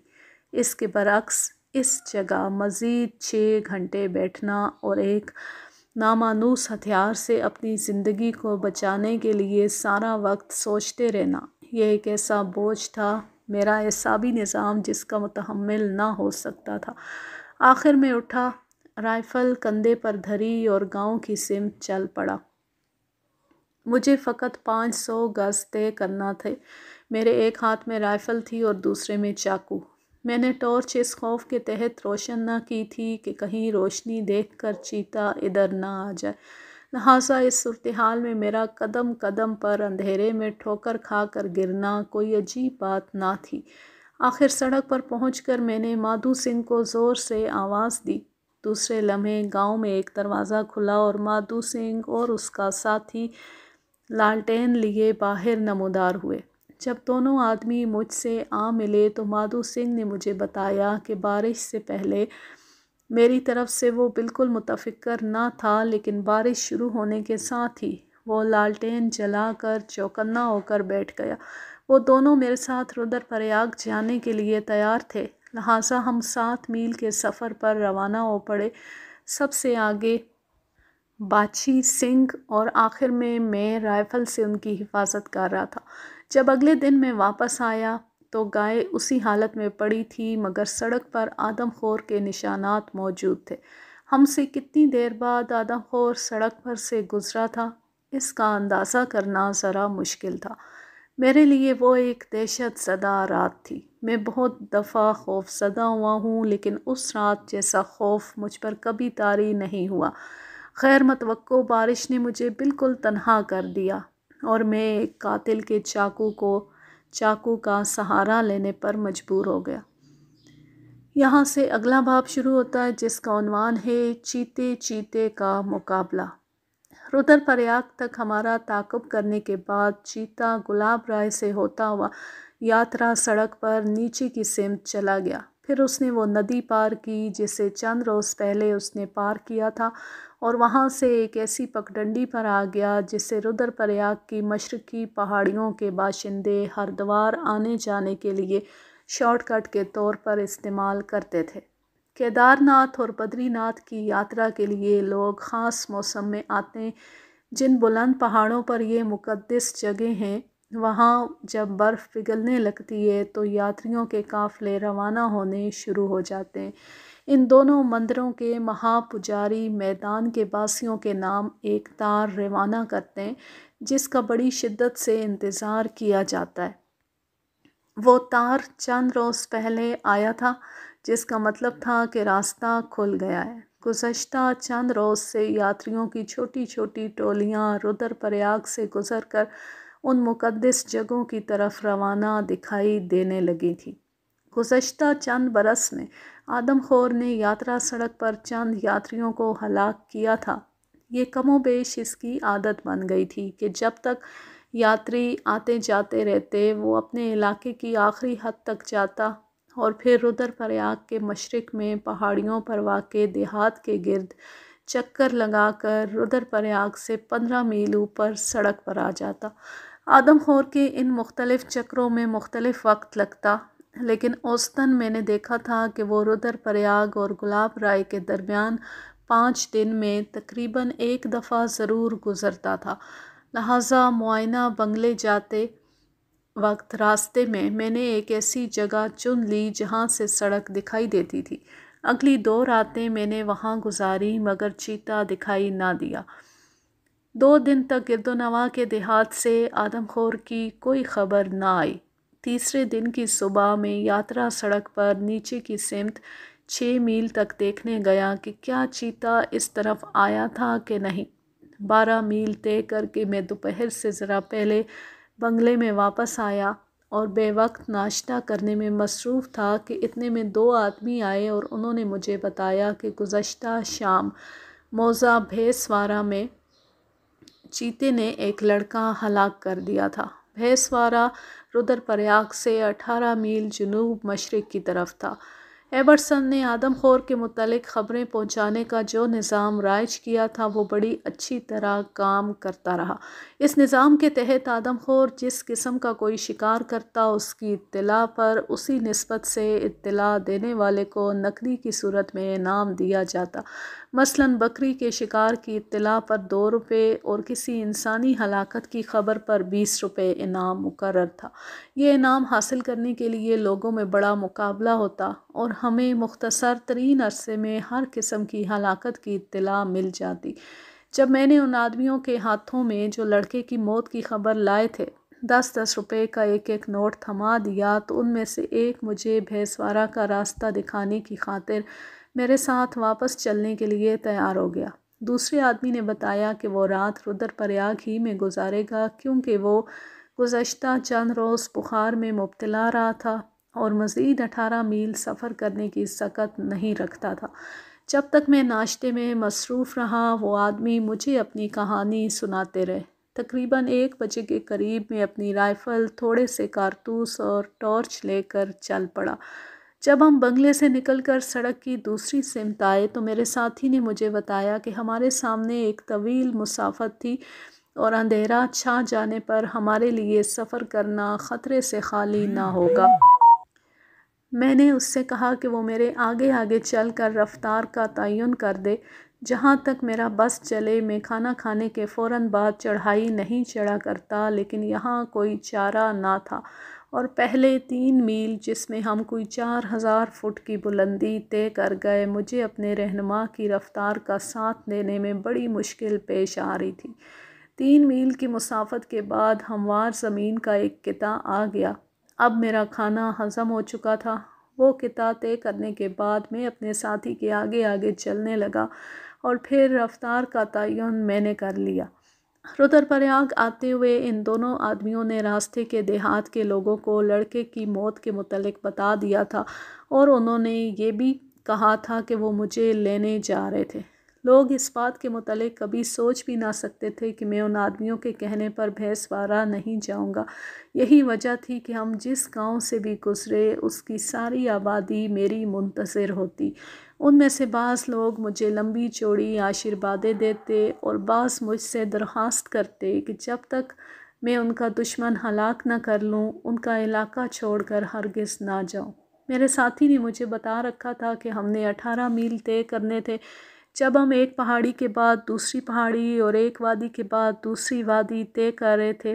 S1: اس کے برعکس اس جگہ مزید 6 گھنٹے بیٹھنا اور ایک نامانوس ہتھیار سے اپنی زندگی کو بچانے کے لیے سارا وقت سوچتے رہنا، یہ ایک ایسا بوجھ تھا میرا اعصابی نظام جس کا متحمل نہ ہو سکتا تھا۔ آخر میں اٹھا، رائفل کندھے پر دھری اور گاؤں کی سمت چل پڑا۔ مجھے فقط 500 گز طے کرنا تھے۔ میرے ایک ہاتھ میں رائفل تھی اور دوسرے میں چاقو۔ میں نے ٹارچ اس خوف کے تحت روشن نہ کی تھی کہ کہیں روشنی دیکھ کر چیتا ادھر نہ آ جائے، لہٰذا اس صورتحال میں میرا قدم قدم پر اندھیرے میں ٹھوکر کھا کر گرنا کوئی عجیب بات نہ تھی۔ آخر سڑک پر پہنچ کر میں نے مادھو سنگھ کو زور سے آواز دی۔ دوسرے لمحے گاؤں میں ایک دروازہ کھلا اور مادھو سنگھ اور اس کا ساتھی لالٹین لیے باہر نمودار ہوئے۔ جب دونوں آدمی مجھ سے آ ملے تو مادھو سنگھ نے مجھے بتایا کہ بارش سے پہلے میری طرف سے وہ بالکل متفکر نہ تھا، لیکن بارش شروع ہونے کے ساتھ ہی وہ لالٹین جلا کر چوکنا ہو کر بیٹھ گیا۔ وہ دونوں میرے ساتھ رودر پریاگ جانے کے لیے تیار تھے، لہٰذا ہم 7 میل کے سفر پر روانہ ہو پڑے۔ سب سے آگے باچی سنگھ اور آخر میں رائفل سے ان کی حفاظت کر رہا تھا۔ جب اگلے دن میں واپس آیا تو گائے اسی حالت میں پڑی تھی، مگر سڑک پر آدم خور کے نشانات موجود تھے۔ ہم سے کتنی دیر بعد آدم خور سڑک پر سے گزرا تھا، اس کا اندازہ کرنا ذرا مشکل تھا۔ میرے لیے وہ ایک دہشت زدہ رات تھی۔ میں بہت دفعہ خوف زدہ ہوا ہوں، لیکن اس رات جیسا خوف مجھ پر کبھی طاری نہیں ہوا۔ غیر متوقع بارش نے مجھے بالکل تنہا کر دیا اور میں ایک قاتل کے چاقو کا سہارا لینے پر مجبور ہو گیا۔ یہاں سے اگلا باب شروع ہوتا ہے جس کا عنوان ہے چیتے چیتے کا مقابلہ۔ رودر پریاگ تک ہمارا تعاقب کرنے کے بعد چیتا گلاب رائے سے ہوتا ہوا یاترا سڑک پر نیچے کی سمت چلا گیا۔ پھر اس نے وہ ندی پار کی جسے چند روز پہلے اس نے پار کیا تھا، اور وہاں سے ایک ایسی پگڈنڈی پر آ گیا جسے رودر پریاگ کی مشرقی پہاڑیوں کے باشندے ہردوار آنے جانے کے لیے شارٹ کٹ کے طور پر استعمال کرتے تھے۔ کیدارناتھ اور بدری ناتھ کی یاترا کے لیے لوگ خاص موسم میں آتے ہیں۔ جن بلند پہاڑوں پر یہ مقدس جگہیں ہیں، وہاں جب برف پگھلنے لگتی ہے تو یاتریوں کے قافلے روانہ ہونے شروع ہو جاتے ہیں۔ ان دونوں مندروں کے مہا پجاری میدان کے باسیوں کے نام ایک تار روانہ کرتے ہیں جس کا بڑی شدت سے انتظار کیا جاتا ہے۔ وہ تار چند روز پہلے آیا تھا، جس کا مطلب تھا کہ راستہ کھل گیا ہے۔ گزشتہ چند روز سے یاتریوں کی چھوٹی چھوٹی ٹولیاں رودر پریاگ سے گزر کر ان مقدس جگہوں کی طرف روانہ دکھائی دینے لگی تھی۔ گزشتہ چند برس میں آدم خور نے یاترا سڑک پر چند یاتریوں کو ہلاک کیا تھا۔ یہ کم و بیش اس کی عادت بن گئی تھی کہ جب تک یاتری آتے جاتے رہتے، وہ اپنے علاقے کی آخری حد تک جاتا اور پھر رودر پریاگ کے مشرق میں پہاڑیوں پر واقع دیہات کے گرد چکر لگا کر رودر پریاگ سے 15 میل اوپر سڑک پر آ جاتا۔ آدم خور کے ان مختلف چکروں میں مختلف وقت لگتا، لیکن اوسطاً میں نے دیکھا تھا کہ وہ رودر پریاگ اور گلاب رائے کے درمیان 5 دن میں تقریباً ایک دفعہ ضرور گزرتا تھا۔ لہٰذا معائنہ بنگلے جاتے وقت راستے میں نے ایک ایسی جگہ چن لی جہاں سے سڑک دکھائی دیتی تھی۔ اگلی 2 راتیں میں نے وہاں گزاری مگر چیتا دکھائی نہ دیا۔ 2 دن تک گرد و نواح کے دیہات سے آدم خور کی کوئی خبر نہ آئی۔ تیسرے دن کی صبح میں یاترا سڑک پر نیچے کی سمت 6 میل تک دیکھنے گیا کہ کیا چیتا اس طرف آیا تھا کہ نہیں۔ 12 میل طے کر کے میں دوپہر سے ذرا پہلے بنگلے میں واپس آیا اور بے وقت ناشتہ کرنے میں مصروف تھا کہ اتنے میں 2 آدمی آئے اور انہوں نے مجھے بتایا کہ گزشتہ شام موزہ بھیسوارہ میں چیتے نے ایک لڑکا ہلاک کر دیا تھا۔ بھیسوارہ رودر پریاگ سے 18 میل جنوب مشرق کی طرف تھا۔ ایبرسن نے آدم خور کے متعلق خبریں پہنچانے کا جو نظام رائج کیا تھا وہ بڑی اچھی طرح کام کرتا رہا۔ اس نظام کے تحت آدم خور جس قسم کا کوئی شکار کرتا، اس کی اطلاع پر اسی نسبت سے اطلاع دینے والے کو نقدی کی صورت میں انعام دیا جاتا۔ مثلاً بکری کے شکار کی اطلاع پر 2 روپے اور کسی انسانی ہلاکت کی خبر پر 20 روپے انعام مقرر تھا۔ یہ انعام حاصل کرنے کے لیے لوگوں میں بڑا مقابلہ ہوتا اور ہمیں مختصر ترین عرصے میں ہر قسم کی ہلاکت کی اطلاع مل جاتی۔ جب میں نے ان آدمیوں کے ہاتھوں میں جو لڑکے کی موت کی خبر لائے تھے 10 روپے کا ایک نوٹ تھما دیا تو ان میں سے ایک مجھے بھیسوارہ کا راستہ دکھانے کی خاطر میرے ساتھ واپس چلنے کے لیے تیار ہو گیا۔ دوسرے آدمی نے بتایا کہ وہ رات رودر پریاگ ہی میں گزارے گا کیونکہ وہ گزشتہ چند روز بخار میں مبتلا رہا تھا اور مزید 18 میل سفر کرنے کی سکت نہیں رکھتا تھا۔ جب تک میں ناشتے میں مصروف رہا وہ آدمی مجھے اپنی کہانی سناتے رہے۔ تقریباً 1 بجے کے قریب میں اپنی رائفل، تھوڑے سے کارتوس اور ٹارچ لے کر چل پڑا۔ جب ہم بنگلے سے نکل کر سڑک کی دوسری سمت آئے تو میرے ساتھی نے مجھے بتایا کہ ہمارے سامنے ایک طویل مسافت تھی اور اندھیرا چھا جانے پر ہمارے لیے سفر کرنا خطرے سے خالی نہ ہوگا۔ میں نے اس سے کہا کہ وہ میرے آگے آگے چل کر رفتار کا تعین کر دے۔ جہاں تک میرا بس چلے میں کھانا کھانے کے فوراً بعد چڑھائی نہیں چڑھا کرتا، لیکن یہاں کوئی چارہ نہ تھا اور پہلے 3 میل جس میں ہم کوئی 4000 فٹ کی بلندی طے کر گئے مجھے اپنے رہنما کی رفتار کا ساتھ دینے میں بڑی مشکل پیش آ رہی تھی۔ 3 میل کی مسافت کے بعد ہموار زمین کا ایک قطعہ آ گیا۔ اب میرا کھانا ہضم ہو چکا تھا۔ وہ قطعہ طے کرنے کے بعد میں اپنے ساتھی کے آگے آگے چلنے لگا اور پھر رفتار کا تعین میں نے کر لیا۔ رودر پریاگ آتے ہوئے ان دونوں آدمیوں نے راستے کے دیہات کے لوگوں کو لڑکے کی موت کے متعلق بتا دیا تھا اور انہوں نے یہ بھی کہا تھا کہ وہ مجھے لینے جا رہے تھے۔ لوگ اس بات کے متعلق کبھی سوچ بھی نہ سکتے تھے کہ میں ان آدمیوں کے کہنے پر بھیسوارہ نہیں جاؤں گا۔ یہی وجہ تھی کہ ہم جس گاؤں سے بھی گزرے اس کی ساری آبادی میری منتظر ہوتی۔ ان میں سے بعض لوگ مجھے لمبی چوڑی آشیروادیں دیتے اور بعض مجھ سے درخواست کرتے کہ جب تک میں ان کا دشمن ہلاک نہ کر لوں ان کا علاقہ چھوڑ کر ہرگز نہ جاؤں۔ میرے ساتھی نے مجھے بتا رکھا تھا کہ ہم نے 18 میل طے کرنے تھے۔ جب ہم ایک پہاڑی کے بعد دوسری پہاڑی اور ایک وادی کے بعد دوسری وادی طے کر رہے تھے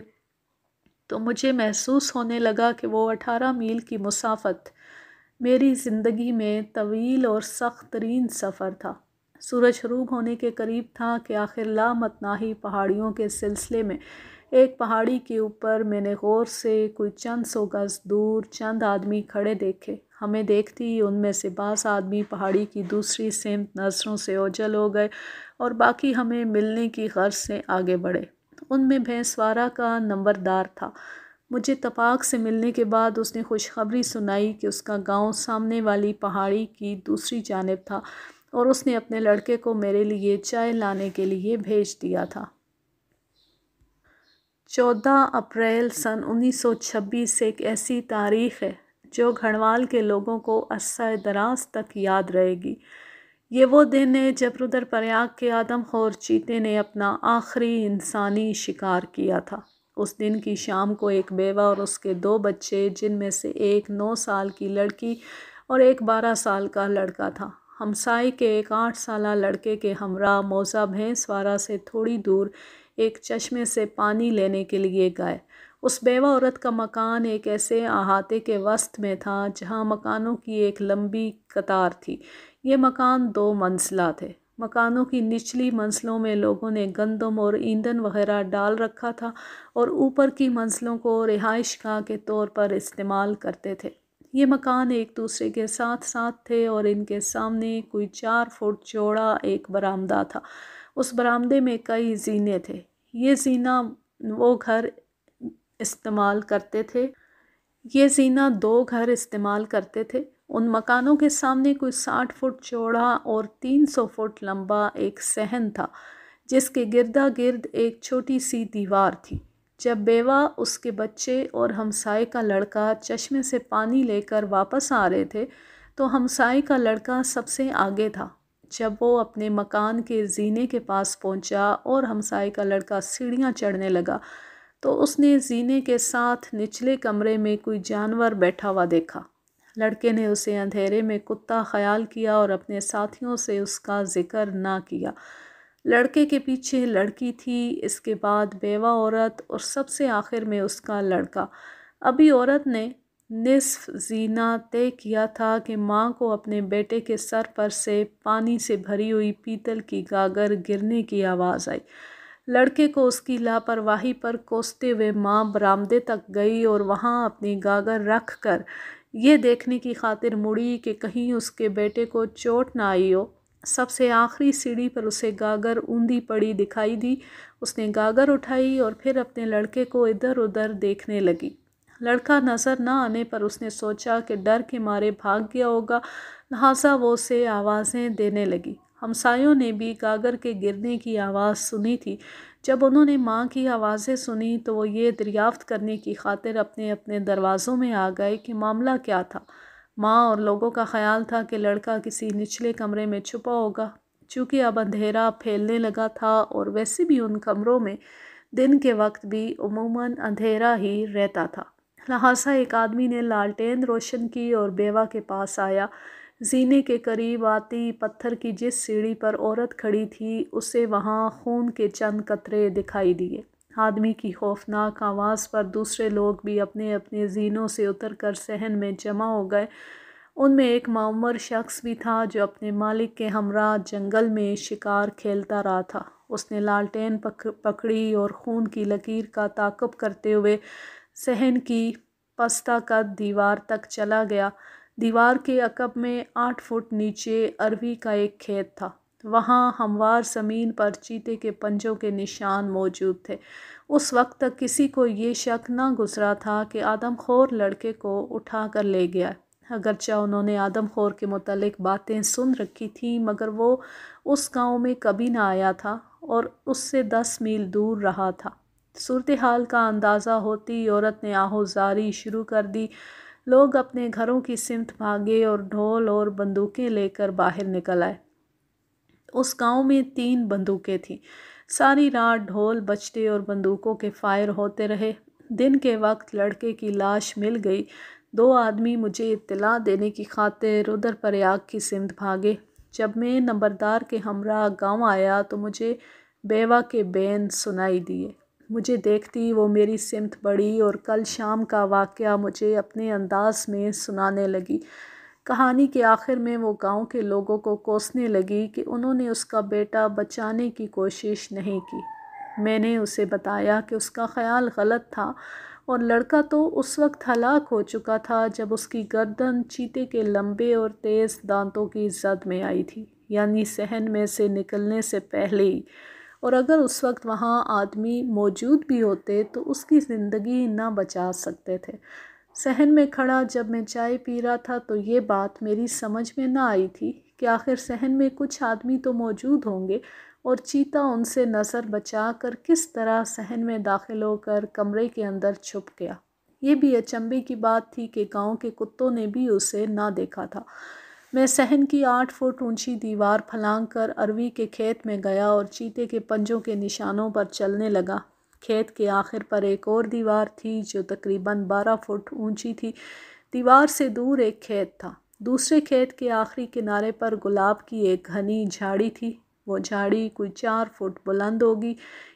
S1: تو مجھے محسوس ہونے لگا کہ وہ 18 میل کی مسافت میری زندگی میں طویل اور سخت ترین سفر تھا۔ سورج غروب ہونے کے قریب تھا کہ آخر لامتناہی پہاڑیوں کے سلسلے میں ایک پہاڑی کے اوپر میں نے غور سے کوئی چند سو گز دور چند آدمی کھڑے دیکھے۔ ہمیں دیکھتی ہی ان میں سے بعض آدمی پہاڑی کی دوسری سمت نظروں سے اوجھل ہو گئے اور باقی ہمیں ملنے کی غرض سے آگے بڑھے۔ ان میں بھینسوارہ کا نمبردار تھا۔ مجھے تپاک سے ملنے کے بعد اس نے خوشخبری سنائی کہ اس کا گاؤں سامنے والی پہاڑی کی دوسری جانب تھا اور اس نے اپنے لڑکے کو میرے لیے چائے لانے کے لیے بھیج دیا تھا۔ 14 اپریل سن 1926 ایک ایسی تاریخ ہے جو گھڑوال کے لوگوں کو عرصہ دراز تک یاد رہے گی۔ یہ وہ دن ہے جب رودر پریاگ کے آدم خور چیتے نے اپنا آخری انسانی شکار کیا تھا۔ اس دن کی شام کو ایک بیوہ اور اس کے 2 بچے جن میں سے ایک 9 سال کی لڑکی اور ایک 12 سال کا لڑکا تھا، ہمسائے کے ایک 8 سالہ لڑکے کے ہمراہ موزہ بھینسوارہ سے تھوڑی دور ایک چشمے سے پانی لینے کے لیے گئے۔ اس بیوہ عورت کا مکان ایک ایسے احاطے کے وسط میں تھا جہاں مکانوں کی ایک لمبی قطار تھی۔ یہ مکان 2 منزلہ تھے۔ مکانوں کی نچلی منزلوں میں لوگوں نے گندم اور ایندھن وغیرہ ڈال رکھا تھا اور اوپر کی منزلوں کو رہائش گاہ کے طور پر استعمال کرتے تھے۔ یہ مکان ایک دوسرے کے ساتھ ساتھ تھے اور ان کے سامنے کوئی 4 فٹ چوڑا ایک برآمدہ تھا۔ اس برآمدے میں کئی زینے تھے۔ یہ زینہ وہ گھر استعمال کرتے تھے۔ یہ زینہ 2 گھر استعمال کرتے تھے۔ ان مکانوں کے سامنے کوئی 60 فٹ چوڑا اور 300 فٹ لمبا ایک صحن تھا جس کے گردا گرد ایک چھوٹی سی دیوار تھی۔ جب بیوہ، اس کے بچے اور ہمسائے کا لڑکا چشمے سے پانی لے کر واپس آ رہے تھے تو ہمسائے کا لڑکا سب سے آگے تھا۔ جب وہ اپنے مکان کے زینے کے پاس پہنچا اور ہمسائے کا لڑکا سیڑھیاں چڑھنے لگا تو اس نے زینے کے ساتھ نچلے کمرے میں کوئی جانور بیٹھا ہوا دیکھا۔ لڑکے نے اسے اندھیرے میں کتا خیال کیا اور اپنے ساتھیوں سے اس کا ذکر نہ کیا۔ لڑکے کے پیچھے لڑکی تھی، اس کے بعد بیوہ عورت اور سب سے آخر میں اس کا لڑکا۔ ابھی عورت نے نصف زینہ طے کیا تھا کہ ماں کو اپنے بیٹے کے سر پر سے پانی سے بھری ہوئی پیتل کی گاگر گرنے کی آواز آئی۔ لڑکے کو اس کی لاپرواہی پر کوستے ہوئے ماں برآمدے تک گئی اور وہاں اپنی گاگر رکھ کر یہ دیکھنے کی خاطر مڑی کہ کہیں اس کے بیٹے کو چوٹ نہ آئی ہو۔ سب سے آخری سیڑھی پر اسے گاگر اوندھی پڑی دکھائی دی۔ اس نے گاگر اٹھائی اور پھر اپنے لڑکے کو ادھر ادھر دیکھنے لگی۔ لڑکا نظر نہ آنے پر اس نے سوچا کہ ڈر کے مارے بھاگ گیا ہوگا، لہٰذا وہ اسے آوازیں دینے لگی۔ ہمسایوں نے بھی گاگر کے گرنے کی آواز سنی تھی۔ جب انہوں نے ماں کی آوازیں سنی تو وہ یہ دریافت کرنے کی خاطر اپنے اپنے دروازوں میں آ گئے کہ معاملہ کیا تھا۔ ماں اور لوگوں کا خیال تھا کہ لڑکا کسی نچلے کمرے میں چھپا ہوگا۔ چونکہ اب اندھیرا پھیلنے لگا تھا اور ویسے بھی ان کمروں میں دن کے وقت بھی عموماً اندھیرا ہی رہتا تھا، لہٰذا ایک آدمی نے لالٹین روشن کی اور بیوہ کے پاس آیا۔ زینے کے قریب آتی پتھر کی جس سیڑھی پر عورت کھڑی تھی اسے وہاں خون کے چند قطرے دکھائی دیے۔ آدمی کی خوفناک آواز پر دوسرے لوگ بھی اپنے اپنے زینوں سے اتر کر صحن میں جمع ہو گئے۔ ان میں ایک معمر شخص بھی تھا جو اپنے مالک کے ہمراہ جنگل میں شکار کھیلتا رہا تھا۔ اس نے لالٹین پکڑی اور خون کی لکیر کا تعاقب کرتے ہوئے صحن کی پستہ قد دیوار تک چلا گیا۔ دیوار کے عقب میں 8 فٹ نیچے اروی کا ایک کھیت تھا۔ وہاں ہموار زمین پر چیتے کے پنجوں کے نشان موجود تھے۔ اس وقت تک کسی کو یہ شک نہ گزرا تھا کہ آدم خور لڑکے کو اٹھا کر لے گیا۔ اگرچہ انہوں نے آدم خور کے متعلق باتیں سن رکھی تھیں، مگر وہ اس گاؤں میں کبھی نہ آیا تھا اور اس سے 10 میل دور رہا تھا۔ صورتحال کا اندازہ ہوتی عورت نے آہوزاری شروع کر دی۔ لوگ اپنے گھروں کی سمت بھاگے اور ڈھول اور بندوقیں لے کر باہر نکل آئے۔ اس گاؤں میں 3 بندوقیں تھیں۔ ساری رات ڈھول بجتے اور بندوقوں کے فائر ہوتے رہے۔ دن کے وقت لڑکے کی لاش مل گئی۔ 2 آدمی مجھے اطلاع دینے کی خاطر ادھر پریاگ کی سمت بھاگے۔ جب میں نمبردار کے ہمراہ گاؤں آیا تو مجھے بیوہ کے بین سنائی دیے۔ مجھے دیکھتی وہ میری سمت بڑھی اور کل شام کا واقعہ مجھے اپنے انداز میں سنانے لگی۔ کہانی کے آخر میں وہ گاؤں کے لوگوں کو کوسنے لگی کہ انہوں نے اس کا بیٹا بچانے کی کوشش نہیں کی۔ میں نے اسے بتایا کہ اس کا خیال غلط تھا اور لڑکا تو اس وقت ہلاک ہو چکا تھا جب اس کی گردن چیتے کے لمبے اور تیز دانتوں کی زد میں آئی تھی، یعنی صحن میں سے نکلنے سے پہلے ہی، اور اگر اس وقت وہاں آدمی موجود بھی ہوتے تو اس کی زندگی نہ بچا سکتے تھے۔ صحن میں کھڑا جب میں چائے پی رہا تھا تو یہ بات میری سمجھ میں نہ آئی تھی کہ آخر صحن میں کچھ آدمی تو موجود ہوں گے اور چیتا ان سے نظر بچا کر کس طرح صحن میں داخل ہو کر کمرے کے اندر چھپ گیا۔ یہ بھی اچنبھے کی بات تھی کہ گاؤں کے کتوں نے بھی اسے نہ دیکھا تھا۔ میں صحن کی 8 فٹ اونچی دیوار پھلانگ کر اروی کے کھیت میں گیا اور چیتے کے پنجوں کے نشانوں پر چلنے لگا۔ کھیت کے آخر پر ایک اور دیوار تھی جو تقریباً 12 فٹ اونچی تھی۔ دیوار سے دور ایک کھیت تھا۔ دوسرے کھیت کے آخری کنارے پر گلاب کی ایک گھنی جھاڑی تھی۔ وہ جھاڑی کوئی 4 فٹ بلند ہوگی۔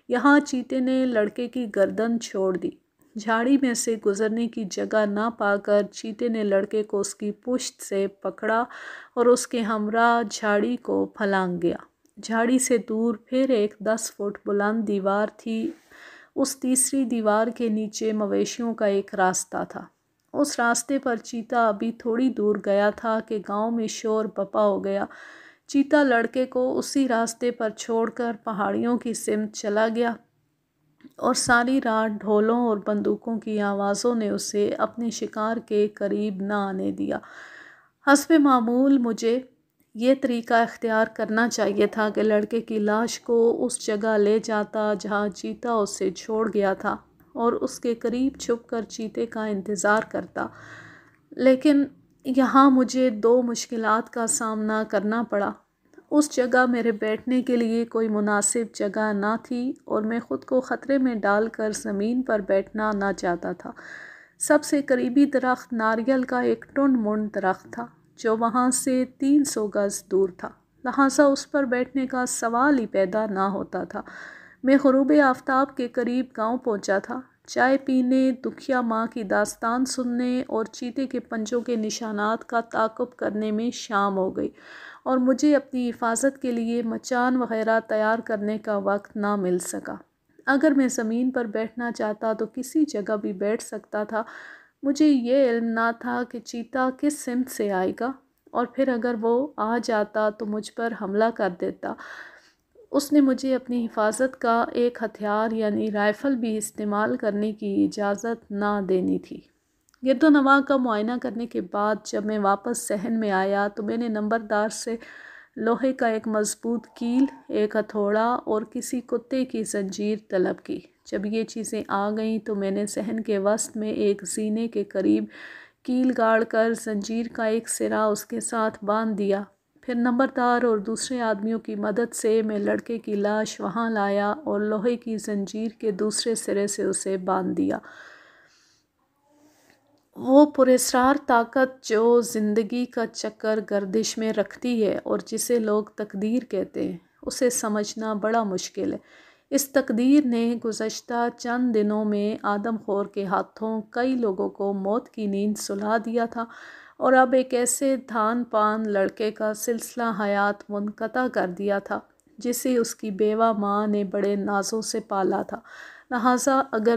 S1: یہاں چیتے نے لڑکے کی گردن چھوڑ دی۔ جھاڑی میں سے گزرنے کی جگہ نہ پا کر چیتے نے لڑکے کو اس کی پشت سے پکڑا اور اس کے ہمراہ جھاڑی کو پھلانگ گیا۔ جھاڑی سے دور پھر ایک 10 فٹ بلند دیوار تھی۔ اس تیسری دیوار کے نیچے مویشیوں کا ایک راستہ تھا۔ اس راستے پر چیتا ابھی تھوڑی دور گیا تھا کہ گاؤں میں شور بپا ہو گیا۔ چیتا لڑکے کو اسی راستے پر چھوڑ کر پہاڑیوں کی سمت چلا گیا اور ساری رات ڈھولوں اور بندوقوں کی آوازوں نے اسے اپنے شکار کے قریب نہ آنے دیا۔ حسب معمول مجھے یہ طریقہ اختیار کرنا چاہیے تھا کہ لڑکے کی لاش کو اس جگہ لے جاتا جہاں چیتا اسے چھوڑ گیا تھا اور اس کے قریب چھپ کر چیتے کا انتظار کرتا، لیکن یہاں مجھے 2 مشکلات کا سامنا کرنا پڑا۔ اس جگہ میرے بیٹھنے کے لیے کوئی مناسب جگہ نہ تھی اور میں خود کو خطرے میں ڈال کر زمین پر بیٹھنا نہ چاہتا تھا۔ سب سے قریبی درخت ناریل کا ایک ٹنڈ منڈ درخت تھا جو وہاں سے 300 گز دور تھا، لہٰذا اس پر بیٹھنے کا سوال ہی پیدا نہ ہوتا تھا۔ میں غروب آفتاب کے قریب گاؤں پہنچا تھا۔ چائے پینے، دکھیا ماں کی داستان سننے اور چیتے کے پنجوں کے نشانات کا تعاقب کرنے میں شام ہو گئی اور مجھے اپنی حفاظت کے لیے مچان وغیرہ تیار کرنے کا وقت نہ مل سکا۔ اگر میں زمین پر بیٹھنا چاہتا تو کسی جگہ بھی بیٹھ سکتا تھا۔ مجھے یہ علم نہ تھا کہ چیتا کس سمت سے آئے گا اور پھر اگر وہ آ جاتا تو مجھ پر حملہ کر دیتا۔ اس نے مجھے اپنی حفاظت کا ایک ہتھیار یعنی رائفل بھی استعمال کرنے کی اجازت نہ دینی تھی۔ گرد و نواح کا معائنہ کرنے کے بعد جب میں واپس صحن میں آیا تو میں نے نمبردار سے لوہے کا ایک مضبوط کیل، ایک ہتھوڑا اور کسی کتے کی زنجیر طلب کی۔ جب یہ چیزیں آ گئیں تو میں نے صحن کے وسط میں ایک زینے کے قریب کیل گاڑ کر زنجیر کا ایک سرا اس کے ساتھ باندھ دیا۔ پھر نمبردار اور دوسرے آدمیوں کی مدد سے میں لڑکے کی لاش وہاں لایا اور لوہے کی زنجیر کے دوسرے سرے سے اسے باندھ دیا۔ وہ پراسرار طاقت جو زندگی کا چکر گردش میں رکھتی ہے اور جسے لوگ تقدیر کہتے ہیں، اسے سمجھنا بڑا مشکل ہے۔ اس تقدیر نے گزشتہ چند دنوں میں آدم خور کے ہاتھوں کئی لوگوں کو موت کی نیند سلا دیا تھا اور اب ایک ایسے دھان پان لڑکے کا سلسلہ حیات منقطع کر دیا تھا جسے اس کی بیوہ ماں نے بڑے نازوں سے پالا تھا۔ لہٰذا اگر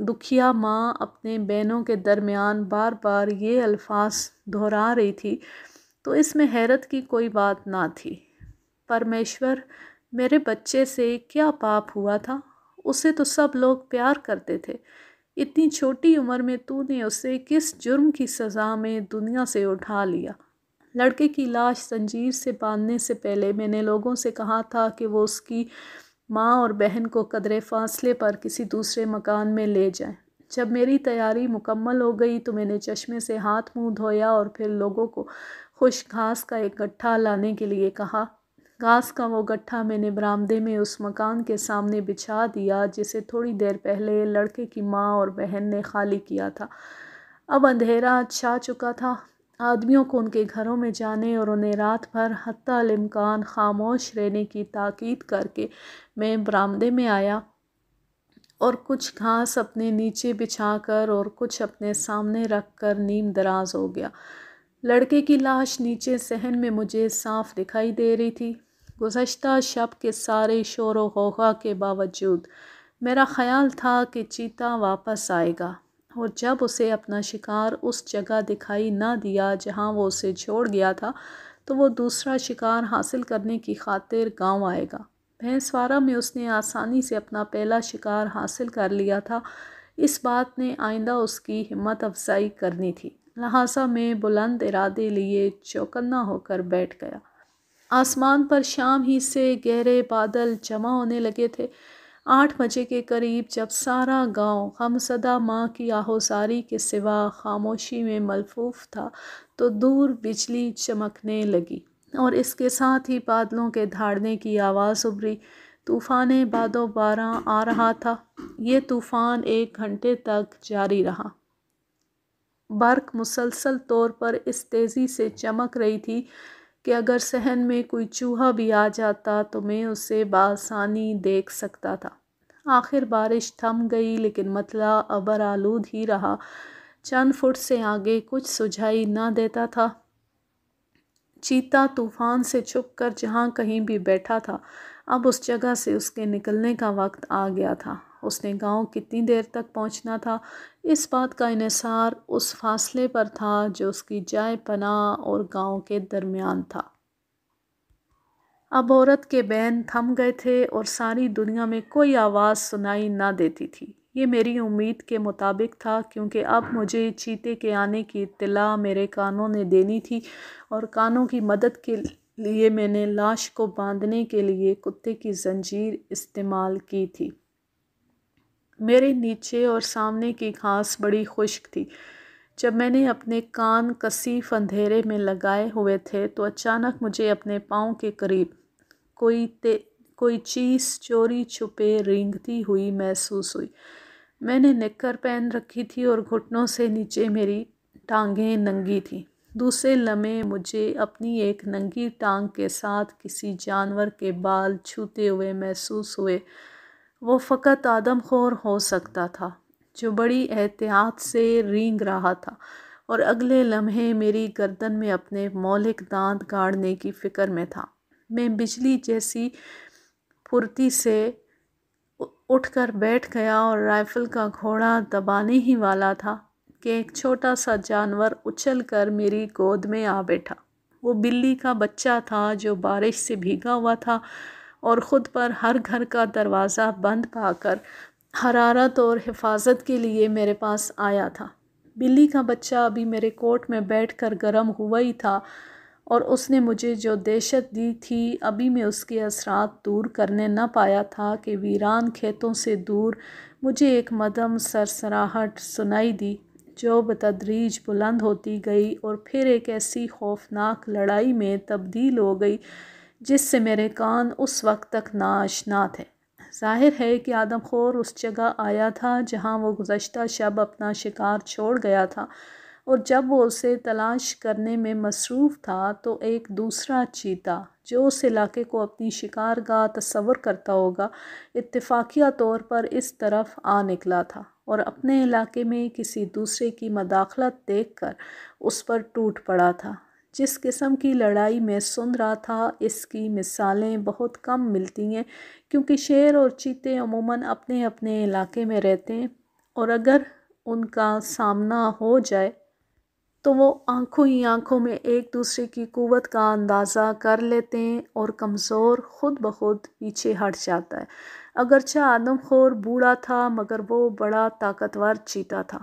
S1: دکھیا ماں اپنے بینوں کے درمیان بار بار یہ الفاظ دہرا رہی تھی تو اس میں حیرت کی کوئی بات نہ تھی۔ پرمیشور، میرے بچے سے کیا پاپ ہوا تھا؟ اسے تو سب لوگ پیار کرتے تھے۔ اتنی چھوٹی عمر میں تو نے اسے کس جرم کی سزا میں دنیا سے اٹھا لیا؟ لڑکے کی لاش زنجیر سے باندھنے سے پہلے میں نے لوگوں سے کہا تھا کہ وہ اس کی ماں اور بہن کو قدرے فاصلے پر کسی دوسرے مکان میں لے جائیں۔ جب میری تیاری مکمل ہو گئی تو میں نے چشمے سے ہاتھ منہ دھویا اور پھر لوگوں کو خشک گھاس کا ایک گٹھا لانے کے لیے کہا۔ گھاس کا وہ گٹھا میں نے برآمدے میں اس مکان کے سامنے بچھا دیا جسے تھوڑی دیر پہلے لڑکے کی ماں اور بہن نے خالی کیا تھا۔ اب اندھیرا چھا چکا تھا۔ آدمیوں کو ان کے گھروں میں جانے اور انہیں رات بھر حتی الامکان خاموش رہنے کی تاکید کر کے میں برآمدے میں آیا اور کچھ گھاس اپنے نیچے بچھا کر اور کچھ اپنے سامنے رکھ کر نیم دراز ہو گیا۔ لڑکے کی لاش نیچے صحن میں مجھے صاف دکھائی دے رہی تھی۔ گزشتہ شب کے سارے شور و غوغا کے باوجود میرا خیال تھا کہ چیتا واپس آئے گا، اور جب اسے اپنا شکار اس جگہ دکھائی نہ دیا جہاں وہ اسے چھوڑ گیا تھا تو وہ دوسرا شکار حاصل کرنے کی خاطر گاؤں آئے گا۔ بھینسوارہ میں اس نے آسانی سے اپنا پہلا شکار حاصل کر لیا تھا۔ اس بات نے آئندہ اس کی ہمت افزائی کرنی تھی، لہٰذا میں بلند ارادے لیے چوکنا ہو کر بیٹھ گیا۔ آسمان پر شام ہی سے گہرے بادل جمع ہونے لگے تھے۔ 8 بجے کے قریب جب سارا گاؤں غمزدہ ماں کی آہوزاری کے سوا خاموشی میں ملفوف تھا تو دور بجلی چمکنے لگی اور اس کے ساتھ ہی بادلوں کے دھاڑنے کی آواز ابھری۔ طوفان باد و باران آ رہا تھا۔ یہ طوفان 1 گھنٹے تک جاری رہا۔ برق مسلسل طور پر اس تیزی سے چمک رہی تھی کہ اگر صحن میں کوئی چوہا بھی آ جاتا تو میں اسے بآسانی دیکھ سکتا تھا۔ آخر بارش تھم گئی لیکن مطلع ابر آلود ہی رہا۔ چند فٹ سے آگے کچھ سجھائی نہ دیتا تھا۔ چیتا طوفان سے چھپ کر جہاں کہیں بھی بیٹھا تھا، اب اس جگہ سے اس کے نکلنے کا وقت آ گیا تھا۔ اس نے گاؤں کتنی دیر تک پہنچنا تھا، اس بات کا انحصار اس فاصلے پر تھا جو اس کی جائے پناہ اور گاؤں کے درمیان تھا۔ اب عورت کے بین تھم گئے تھے اور ساری دنیا میں کوئی آواز سنائی نہ دیتی تھی۔ یہ میری امید کے مطابق تھا، کیونکہ اب مجھے چیتے کے آنے کی اطلاع میرے کانوں نے دینی تھی، اور کانوں کی مدد کے لیے میں نے لاش کو باندھنے کے لیے کتے کی زنجیر استعمال کی تھی۔ میرے نیچے اور سامنے کی گھاس بڑی خشک تھی۔ جب میں نے اپنے کان کثیف اندھیرے میں لگائے ہوئے تھے تو اچانک مجھے اپنے پاؤں کے قریب کوئی چیز چوری چھپے رینگتی ہوئی محسوس ہوئی۔ میں نے نکر پہن رکھی تھی اور گھٹنوں سے نیچے میری ٹانگیں ننگی تھیں۔ دوسرے لمحے مجھے اپنی ایک ننگی ٹانگ کے ساتھ کسی جانور کے بال چھوتے ہوئے محسوس ہوئے۔ وہ فقط آدم خور ہو سکتا تھا جو بڑی احتیاط سے رینگ رہا تھا، اور اگلے لمحے میری گردن میں اپنے مہلک دانت گاڑنے کی فکر میں تھا۔ میں بجلی جیسی پھرتی سے اٹھ کر بیٹھ گیا اور رائفل کا گھوڑا دبانے ہی والا تھا کہ ایک چھوٹا سا جانور اچھل کر میری گود میں آ بیٹھا۔ وہ بلی کا بچہ تھا جو بارش سے بھیگا ہوا تھا اور خود پر ہر گھر کا دروازہ بند پا کر حرارت اور حفاظت کے لیے میرے پاس آیا تھا۔ بلی کا بچہ ابھی میرے کوٹ میں بیٹھ کر گرم ہوا ہی تھا، اور اس نے مجھے جو دہشت دی تھی ابھی میں اس کے اثرات دور کرنے نہ پایا تھا کہ ویران کھیتوں سے دور مجھے ایک مدھم سرسراہٹ سنائی دی جو بتدریج بلند ہوتی گئی اور پھر ایک ایسی خوفناک لڑائی میں تبدیل ہو گئی جس سے میرے کان اس وقت تک ناآشنا تھے۔ ظاہر ہے کہ آدم خور اس جگہ آیا تھا جہاں وہ گزشتہ شب اپنا شکار چھوڑ گیا تھا، اور جب وہ اسے تلاش کرنے میں مصروف تھا تو ایک دوسرا چیتا جو اس علاقے کو اپنی شکارگاہ تصور کرتا ہوگا اتفاقیہ طور پر اس طرف آ نکلا تھا اور اپنے علاقے میں کسی دوسرے کی مداخلت دیکھ کر اس پر ٹوٹ پڑا تھا۔ جس قسم کی لڑائی میں سن رہا تھا اس کی مثالیں بہت کم ملتی ہیں، کیونکہ شیر اور چیتے عموماً اپنے اپنے علاقے میں رہتے ہیں، اور اگر ان کا سامنا ہو جائے تو وہ آنکھوں ہی آنکھوں میں ایک دوسرے کی قوت کا اندازہ کر لیتے ہیں اور کمزور خود بخود پیچھے ہٹ جاتا ہے۔ اگرچہ آدم خور بوڑھا تھا مگر وہ بڑا طاقتور چیتا تھا۔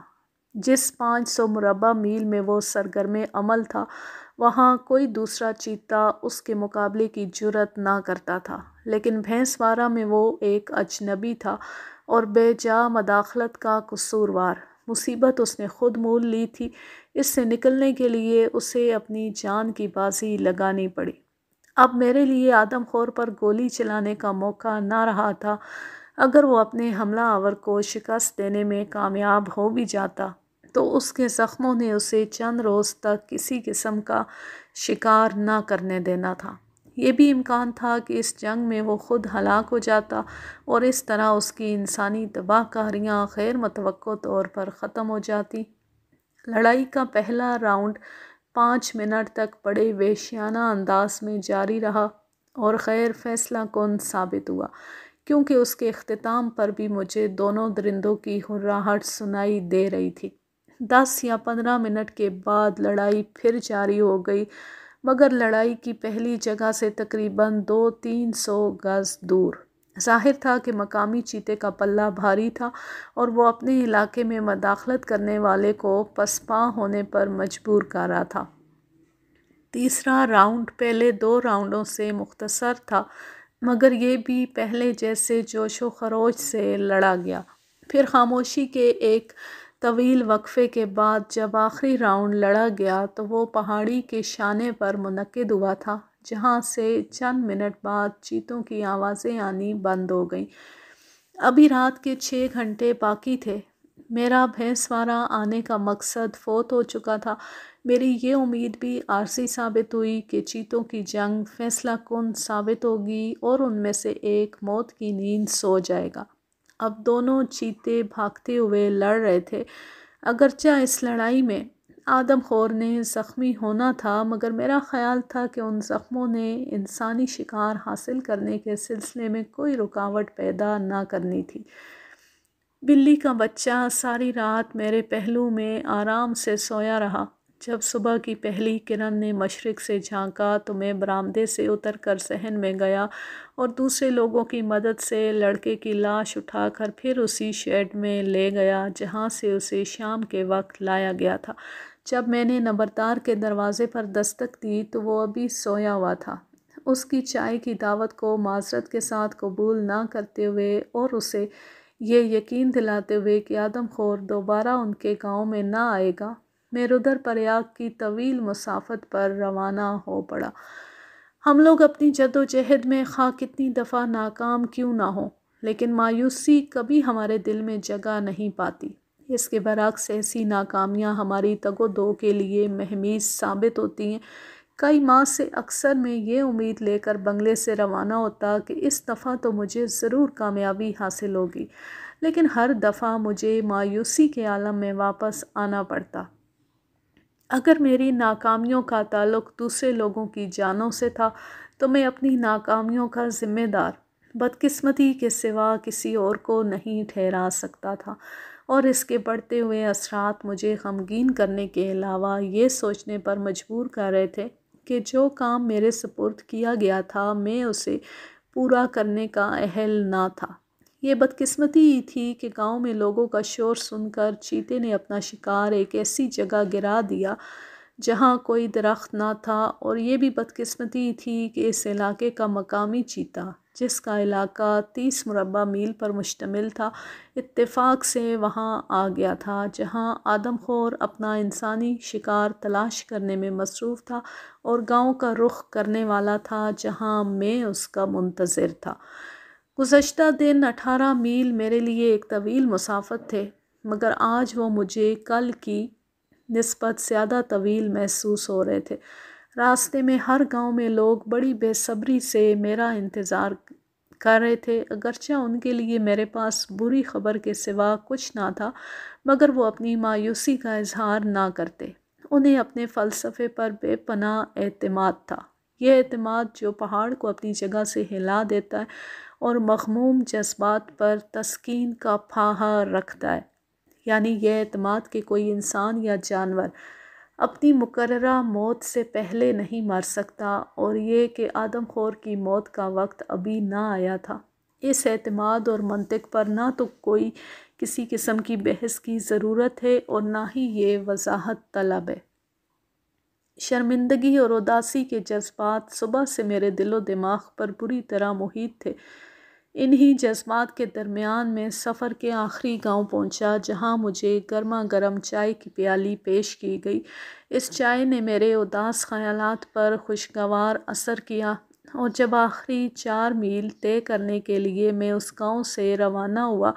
S1: جس 500 مربع میل میں وہ سرگرم عمل تھا وہاں کوئی دوسرا چیتا اس کے مقابلے کی جرأت نہ کرتا تھا، لیکن بھینسوارہ میں وہ ایک اجنبی تھا اور بے جا مداخلت کا قصوروار۔ مصیبت اس نے خود مول لی تھی، اس سے نکلنے کے لیے اسے اپنی جان کی بازی لگانی پڑی۔ اب میرے لیے آدم خور پر گولی چلانے کا موقع نہ رہا تھا۔ اگر وہ اپنے حملہ آور کو شکست دینے میں کامیاب ہو بھی جاتا تو اس کے زخموں نے اسے چند روز تک کسی قسم کا شکار نہ کرنے دینا تھا۔ یہ بھی امکان تھا کہ اس جنگ میں وہ خود ہلاک ہو جاتا اور اس طرح اس کی انسانی تباہ کاریاں غیر متوقع طور پر ختم ہو جاتی۔ لڑائی کا پہلا راؤنڈ 5 منٹ تک بڑے وحشیانہ انداز میں جاری رہا اور غیر فیصلہ کن ثابت ہوا، کیونکہ اس کے اختتام پر بھی مجھے دونوں درندوں کی ہراہٹ سنائی دے رہی تھی۔ 10 یا 15 منٹ کے بعد لڑائی پھر جاری ہو گئی، مگر لڑائی کی پہلی جگہ سے تقریباً 200-300 گز دور۔ ظاہر تھا کہ مقامی چیتے کا پلہ بھاری تھا اور وہ اپنے علاقے میں مداخلت کرنے والے کو پسپا ہونے پر مجبور کر رہا تھا۔ تیسرا راؤنڈ پہلے 2 راؤنڈوں سے مختصر تھا، مگر یہ بھی پہلے جیسے جوش و خروش سے لڑا گیا۔ پھر خاموشی کے ایک طویل وقفے کے بعد جب آخری راؤنڈ لڑا گیا تو وہ پہاڑی کے شانے پر منعقد ہوا تھا، جہاں سے چند منٹ بعد چیتوں کی آوازیں آنی بند ہو گئیں۔ ابھی رات کے 6 گھنٹے باقی تھے۔ میرا بھینسوارہ آنے کا مقصد فوت ہو چکا تھا۔ میری یہ امید بھی عارضی ثابت ہوئی کہ چیتوں کی جنگ فیصلہ کن ثابت ہوگی اور ان میں سے ایک موت کی نیند سو جائے گا۔ اب دونوں چیتے بھاگتے ہوئے لڑ رہے تھے۔ اگرچہ اس لڑائی میں آدم خور نے زخمی ہونا تھا، مگر میرا خیال تھا کہ ان زخموں نے انسانی شکار حاصل کرنے کے سلسلے میں کوئی رکاوٹ پیدا نہ کرنی تھی۔ بلی کا بچہ ساری رات میرے پہلو میں آرام سے سویا رہا۔ جب صبح کی پہلی کرن نے مشرق سے جھانکا تو میں برآمدے سے اتر کر صحن میں گیا اور دوسرے لوگوں کی مدد سے لڑکے کی لاش اٹھا کر پھر اسی شیڈ میں لے گیا جہاں سے اسے شام کے وقت لایا گیا تھا۔ جب میں نے نمبردار کے دروازے پر دستک دی تو وہ ابھی سویا ہوا تھا۔ اس کی چائے کی دعوت کو معذرت کے ساتھ قبول نہ کرتے ہوئے اور اسے یہ یقین دلاتے ہوئے کہ آدم خور دوبارہ ان کے گاؤں میں نہ آئے گا، میں رودر پریاگ کی طویل مسافت پر روانہ ہو پڑا۔ ہم لوگ اپنی جدوجہد میں خواہ کتنی دفعہ ناکام کیوں نہ ہوں، لیکن مایوسی کبھی ہمارے دل میں جگہ نہیں پاتی۔ اس کے برعکس ایسی ناکامیاں ہماری تگ و دو کے لیے مہمیز ثابت ہوتی ہیں۔ کئی ماہ سے اکثر میں یہ امید لے کر بنگلے سے روانہ ہوتا کہ اس دفعہ تو مجھے ضرور کامیابی حاصل ہوگی، لیکن ہر دفعہ مجھے مایوسی کے عالم میں واپس آنا پڑتا۔ اگر میری ناکامیوں کا تعلق دوسرے لوگوں کی جانوں سے تھا تو میں اپنی ناکامیوں کا ذمہ دار بدقسمتی کے سوا کسی اور کو نہیں ٹھہرا سکتا تھا، اور اس کے بڑھتے ہوئے اثرات مجھے غمگین کرنے کے علاوہ یہ سوچنے پر مجبور کر رہے تھے کہ جو کام میرے سپرد کیا گیا تھا میں اسے پورا کرنے کا اہل نہ تھا۔ یہ بدقسمتی ہی تھی کہ گاؤں میں لوگوں کا شور سن کر چیتے نے اپنا شکار ایک ایسی جگہ گرا دیا جہاں کوئی درخت نہ تھا، اور یہ بھی بدقسمتی تھی کہ اس علاقے کا مقامی چیتا، جس کا علاقہ 30 مربع میل پر مشتمل تھا، اتفاق سے وہاں آ گیا تھا جہاں آدم خور اپنا انسانی شکار تلاش کرنے میں مصروف تھا، اور گاؤں کا رخ کرنے والا تھا جہاں میں اس کا منتظر تھا۔ گزشتہ دن 18 میل میرے لیے ایک طویل مسافت تھے، مگر آج وہ مجھے کل کی نسبت زیادہ طویل محسوس ہو رہے تھے۔ راستے میں ہر گاؤں میں لوگ بڑی بے صبری سے میرا انتظار کر رہے تھے۔ اگرچہ ان کے لیے میرے پاس بری خبر کے سوا کچھ نہ تھا، مگر وہ اپنی مایوسی کا اظہار نہ کرتے۔ انہیں اپنے فلسفے پر بے پناہ اعتماد تھا، یہ اعتماد جو پہاڑ کو اپنی جگہ سے ہلا دیتا ہے اور مغموم جذبات پر تسکین کا پھاہا رکھتا ہے، یعنی یہ اعتماد کہ کوئی انسان یا جانور اپنی مقررہ موت سے پہلے نہیں مر سکتا، اور یہ کہ آدم خور کی موت کا وقت ابھی نہ آیا تھا۔ اس اعتماد اور منطق پر نہ تو کوئی کسی قسم کی بحث کی ضرورت ہے اور نہ ہی یہ وضاحت طلب ہے۔ شرمندگی اور اداسی کے جذبات صبح سے میرے دل و دماغ پر بری طرح محیط تھے۔ انہی جذبات کے درمیان میں سفر کے آخری گاؤں پہنچا، جہاں مجھے گرما گرم چائے کی پیالی پیش کی گئی۔ اس چائے نے میرے اداس خیالات پر خوشگوار اثر کیا، اور جب آخری 4 میل طے کرنے کے لیے میں اس گاؤں سے روانہ ہوا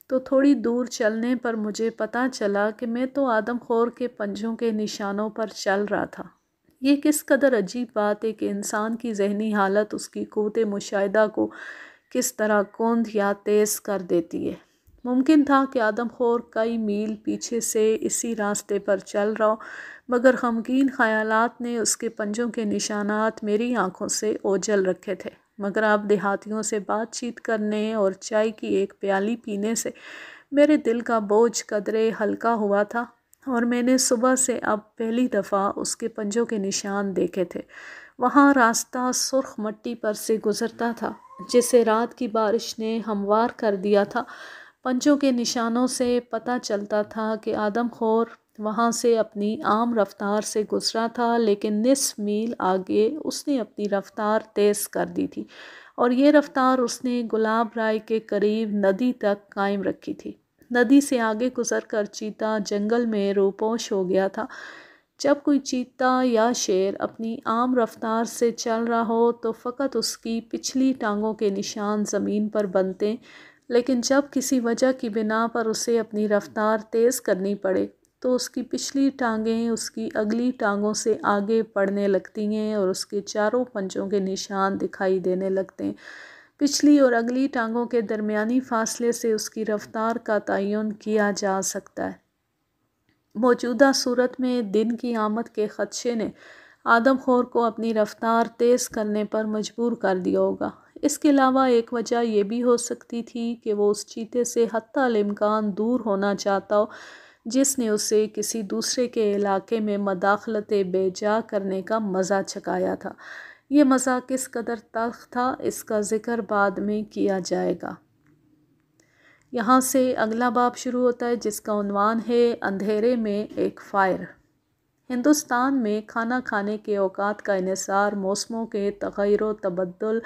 S1: تو تھوڑی دور چلنے پر مجھے پتہ چلا کہ میں تو آدم خور کے پنجوں کے نشانوں پر چل رہا تھا۔ یہ کس قدر عجیب بات ہے کہ انسان کی ذہنی حالت اس کی قوت مشاہدہ کو کس طرح کند یا تیز کر دیتی ہے۔ ممکن تھا کہ آدم خور کئی میل پیچھے سے اسی راستے پر چل رہا ہو، مگر غمگین خیالات نے اس کے پنجوں کے نشانات میری آنکھوں سے اوجھل رکھے تھے۔ مگر اب دیہاتیوں سے بات چیت کرنے اور چائے کی ایک پیالی پینے سے میرے دل کا بوجھ قدرے ہلکا ہوا تھا، اور میں نے صبح سے اب پہلی دفعہ اس کے پنجوں کے نشان دیکھے تھے۔ وہاں راستہ سرخ مٹی پر سے گزرتا تھا، جسے رات کی بارش نے ہموار کر دیا تھا۔ پنجوں کے نشانوں سے پتہ چلتا تھا کہ آدم خور وہاں سے اپنی عام رفتار سے گزرا تھا، لیکن نصف میل آگے اس نے اپنی رفتار تیز کر دی تھی، اور یہ رفتار اس نے گلاب رائے کے قریب ندی تک قائم رکھی تھی۔ ندی سے آگے گزر کر چیتا جنگل میں روپوش ہو گیا تھا۔ جب کوئی چیتا یا شیر اپنی عام رفتار سے چل رہا ہو تو فقط اس کی پچھلی ٹانگوں کے نشان زمین پر بنتے، لیکن جب کسی وجہ کی بنا پر اسے اپنی رفتار تیز کرنی پڑے تو اس کی پچھلی ٹانگیں اس کی اگلی ٹانگوں سے آگے بڑھنے لگتی ہیں اور اس کے چاروں پنجوں کے نشان دکھائی دینے لگتے ہیں۔ پچھلی اور اگلی ٹانگوں کے درمیانی فاصلے سے اس کی رفتار کا تعین کیا جا سکتا ہے۔ موجودہ صورت میں دن کی آمد کے خدشے نے آدم خور کو اپنی رفتار تیز کرنے پر مجبور کر دیا ہوگا۔ اس کے علاوہ ایک وجہ یہ بھی ہو سکتی تھی کہ وہ اس چیتے سے حتی الامکان دور ہونا چاہتا ہو جس نے اسے کسی دوسرے کے علاقے میں مداخلت بے جا کرنے کا مزہ چکھایا تھا۔ یہ مزہ کس قدر تلخ تھا، اس کا ذکر بعد میں کیا جائے گا۔ یہاں سے اگلا باب شروع ہوتا ہے، جس کا عنوان ہے اندھیرے میں ایک فائر۔ ہندوستان میں کھانا کھانے کے اوقات کا انحصار موسموں کے تغیر و تبدل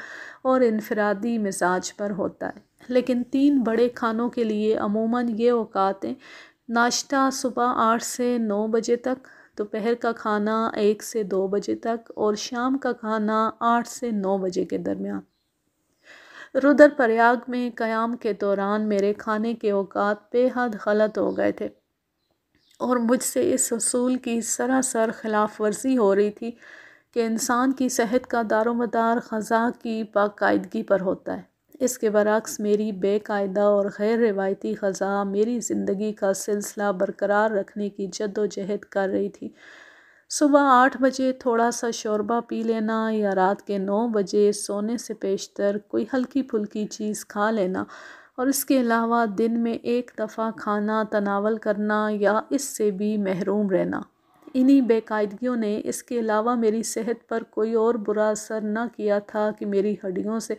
S1: اور انفرادی مزاج پر ہوتا ہے، لیکن 3 بڑے کھانوں کے لیے عموماً یہ اوقات ہیں: ناشتہ صبح 8 سے 9 بجے تک، دوپہر کا کھانا 1 سے 2 بجے تک، اور شام کا کھانا 8 سے 9 بجے کے درمیان۔ رودر پریاگ میں قیام کے دوران میرے کھانے کے اوقات بے حد غلط ہو گئے تھے، اور مجھ سے اس اصول کی سراسر خلاف ورزی ہو رہی تھی کہ انسان کی صحت کا دار و مدار غذا کی باقاعدگی پر ہوتا ہے۔ اس کے برعکس میری بے قاعدہ اور غیر روایتی غذا میری زندگی کا سلسلہ برقرار رکھنے کی جدوجہد کر رہی تھی۔ صبح 8 بجے تھوڑا سا شوربہ پی لینا یا رات کے 9 بجے سونے سے پیشتر کوئی ہلکی پھلکی چیز کھا لینا، اور اس کے علاوہ دن میں 1 دفعہ کھانا تناول کرنا یا اس سے بھی محروم رہنا، انہی بے قاعدگیوں نے اس کے علاوہ میری صحت پر کوئی اور برا اثر نہ کیا تھا کہ میری ہڈیوں سے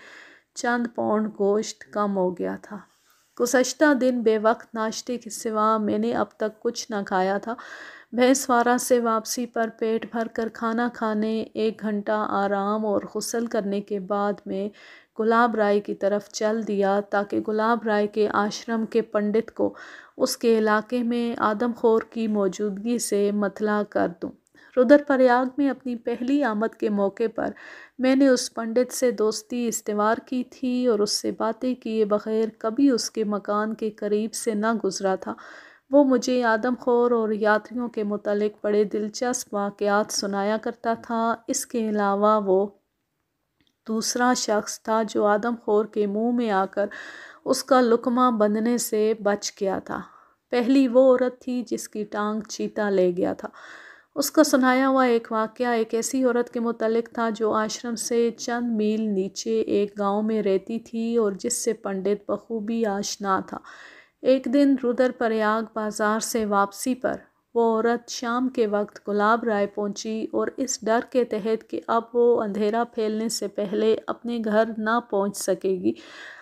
S1: چند پاؤنڈ گوشت کم ہو گیا تھا۔ گزشتہ دن بے وقت ناشتے کے سوا میں نے اب تک کچھ نہ کھایا تھا۔ بھینسوارہ سے واپسی پر پیٹ بھر کر کھانا کھانے، 1 گھنٹہ آرام اور غسل کرنے کے بعد میں گلاب رائے کی طرف چل دیا تاکہ گلاب رائے کے آشرم کے پنڈت کو اس کے علاقے میں آدم خور کی موجودگی سے مطلع کر دوں۔ رودر پریاگ میں اپنی پہلی آمد کے موقع پر میں نے اس پنڈت سے دوستی استوار کی تھی اور اس سے باتیں کیے بغیر کبھی اس کے مکان کے قریب سے نہ گزرا تھا۔ وہ مجھے آدم خور اور یاتریوں کے متعلق بڑے دلچسپ واقعات سنایا کرتا تھا۔ اس کے علاوہ وہ دوسرا شخص تھا جو آدم خور کے منہ میں آ کر اس کا لقمہ بننے سے بچ گیا تھا۔ پہلی وہ عورت تھی جس کی ٹانگ چیتا لے گیا تھا۔ اس کا سنایا ہوا ایک واقعہ ایک ایسی عورت کے متعلق تھا جو آشرم سے چند میل نیچے ایک گاؤں میں رہتی تھی اور جس سے پنڈت بخوبی آشنا تھا۔ ایک دن رودر پریاگ بازار سے واپسی پر وہ عورت شام کے وقت گلاب رائے پہنچی اور اس ڈر کے تحت کہ اب وہ اندھیرا پھیلنے سے پہلے اپنے گھر نہ پہنچ سکے گی،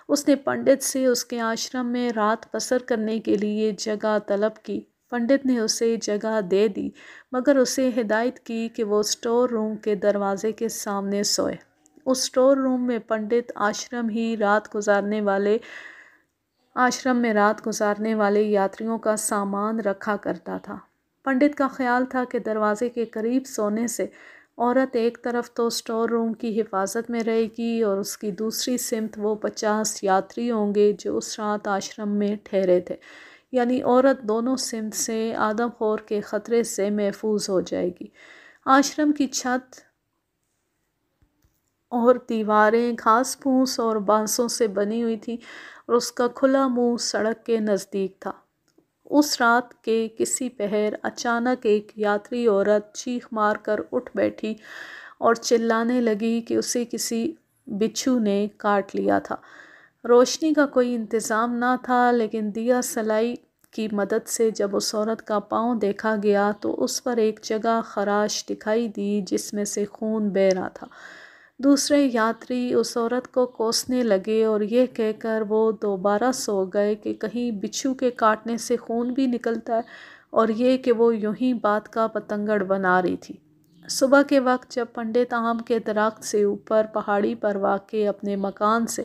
S1: اس نے پنڈت سے اس کے آشرم میں رات بسر کرنے کے لیے جگہ طلب کی۔ پنڈت نے اسے جگہ دے دی، مگر اسے ہدایت کی کہ وہ اسٹور روم کے دروازے کے سامنے سوئے۔ اس اسٹور روم میں پنڈت آشرم میں رات گزارنے والے یاتریوں کا سامان رکھا کرتا تھا۔ پنڈت کا خیال تھا کہ دروازے کے قریب سونے سے عورت ایک طرف تو اسٹور روم کی حفاظت میں رہے گی اور اس کی دوسری سمت وہ 50 یاتری ہوں گے جو اس رات آشرم میں ٹھہرے تھے، یعنی عورت دونوں سمت سے آدم خور کے خطرے سے محفوظ ہو جائے گی۔ آشرم کی چھت اور دیواریں گھاس پھوس اور بانسوں سے بنی ہوئی تھیں اور اس کا کھلا منہ سڑک کے نزدیک تھا۔ اس رات کے کسی پہر اچانک ایک یاتری عورت چیخ مار کر اٹھ بیٹھی اور چلانے لگی کہ اسے کسی بچھو نے کاٹ لیا تھا۔ روشنی کا کوئی انتظام نہ تھا، لیکن دیا سلائی کی مدد سے جب اس عورت کا پاؤں دیکھا گیا تو اس پر ایک جگہ خراش دکھائی دی جس میں سے خون بہہ رہا تھا۔ دوسرے یاتری اس عورت کو کوسنے لگے اور یہ کہہ کر وہ دوبارہ سو گئے کہ کہیں بچھو کے کاٹنے سے خون بھی نکلتا ہے، اور یہ کہ وہ یوں ہی بات کا پتنگڑ بنا رہی تھی۔ صبح کے وقت جب پنڈت آم کے درخت سے اوپر پہاڑی پر واقع اپنے مکان سے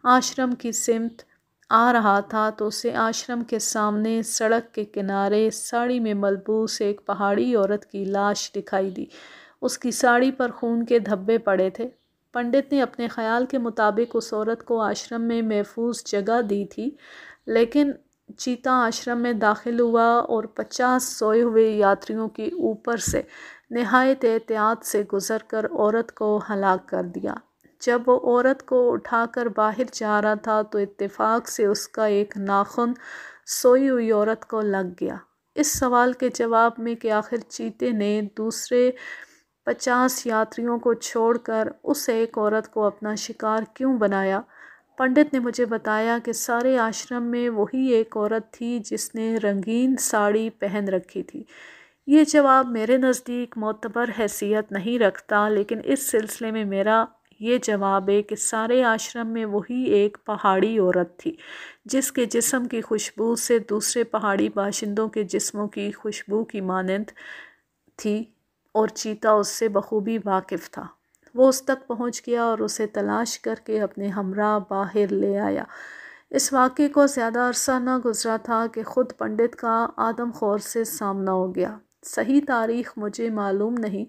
S1: آشرم کی سمت آ رہا تھا تو اسے آشرم کے سامنے سڑک کے کنارے ساڑی میں ملبوس ایک پہاڑی عورت کی لاش دکھائی دی۔ اس کی ساڑی پر خون کے دھبے پڑے تھے۔ پنڈت نے اپنے خیال کے مطابق اس عورت کو آشرم میں محفوظ جگہ دی تھی، لیکن چیتا آشرم میں داخل ہوا اور 50 سوئے ہوئے یاتریوں کے اوپر سے نہایت احتیاط سے گزر کر عورت کو ہلاک کر دیا۔ جب وہ عورت کو اٹھا کر باہر جا رہا تھا تو اتفاق سے اس کا ایک ناخن سوئی ہوئی عورت کو لگ گیا۔ اس سوال کے جواب میں کہ آخر چیتے نے دوسرے 50 یاتریوں کو چھوڑ کر اس ایک عورت کو اپنا شکار کیوں بنایا، پنڈت نے مجھے بتایا کہ سارے آشرم میں وہی ایک عورت تھی جس نے رنگین ساڑی پہن رکھی تھی۔ یہ جواب میرے نزدیک معتبر حیثیت نہیں رکھتا، لیکن اس سلسلے میں میرا یہ جواب ہے کہ سارے آشرم میں وہی ایک پہاڑی عورت تھی جس کے جسم کی خوشبو سے دوسرے پہاڑی باشندوں کے جسموں کی خوشبو کی مانند تھی، اور چیتا اس سے بخوبی واقف تھا۔ وہ اس تک پہنچ گیا اور اسے تلاش کر کے اپنے ہمراہ باہر لے آیا۔ اس واقعے کو زیادہ عرصہ نہ گزرا تھا کہ خود پنڈت کا آدم خور سے سامنا ہو گیا۔ صحیح تاریخ مجھے معلوم نہیں،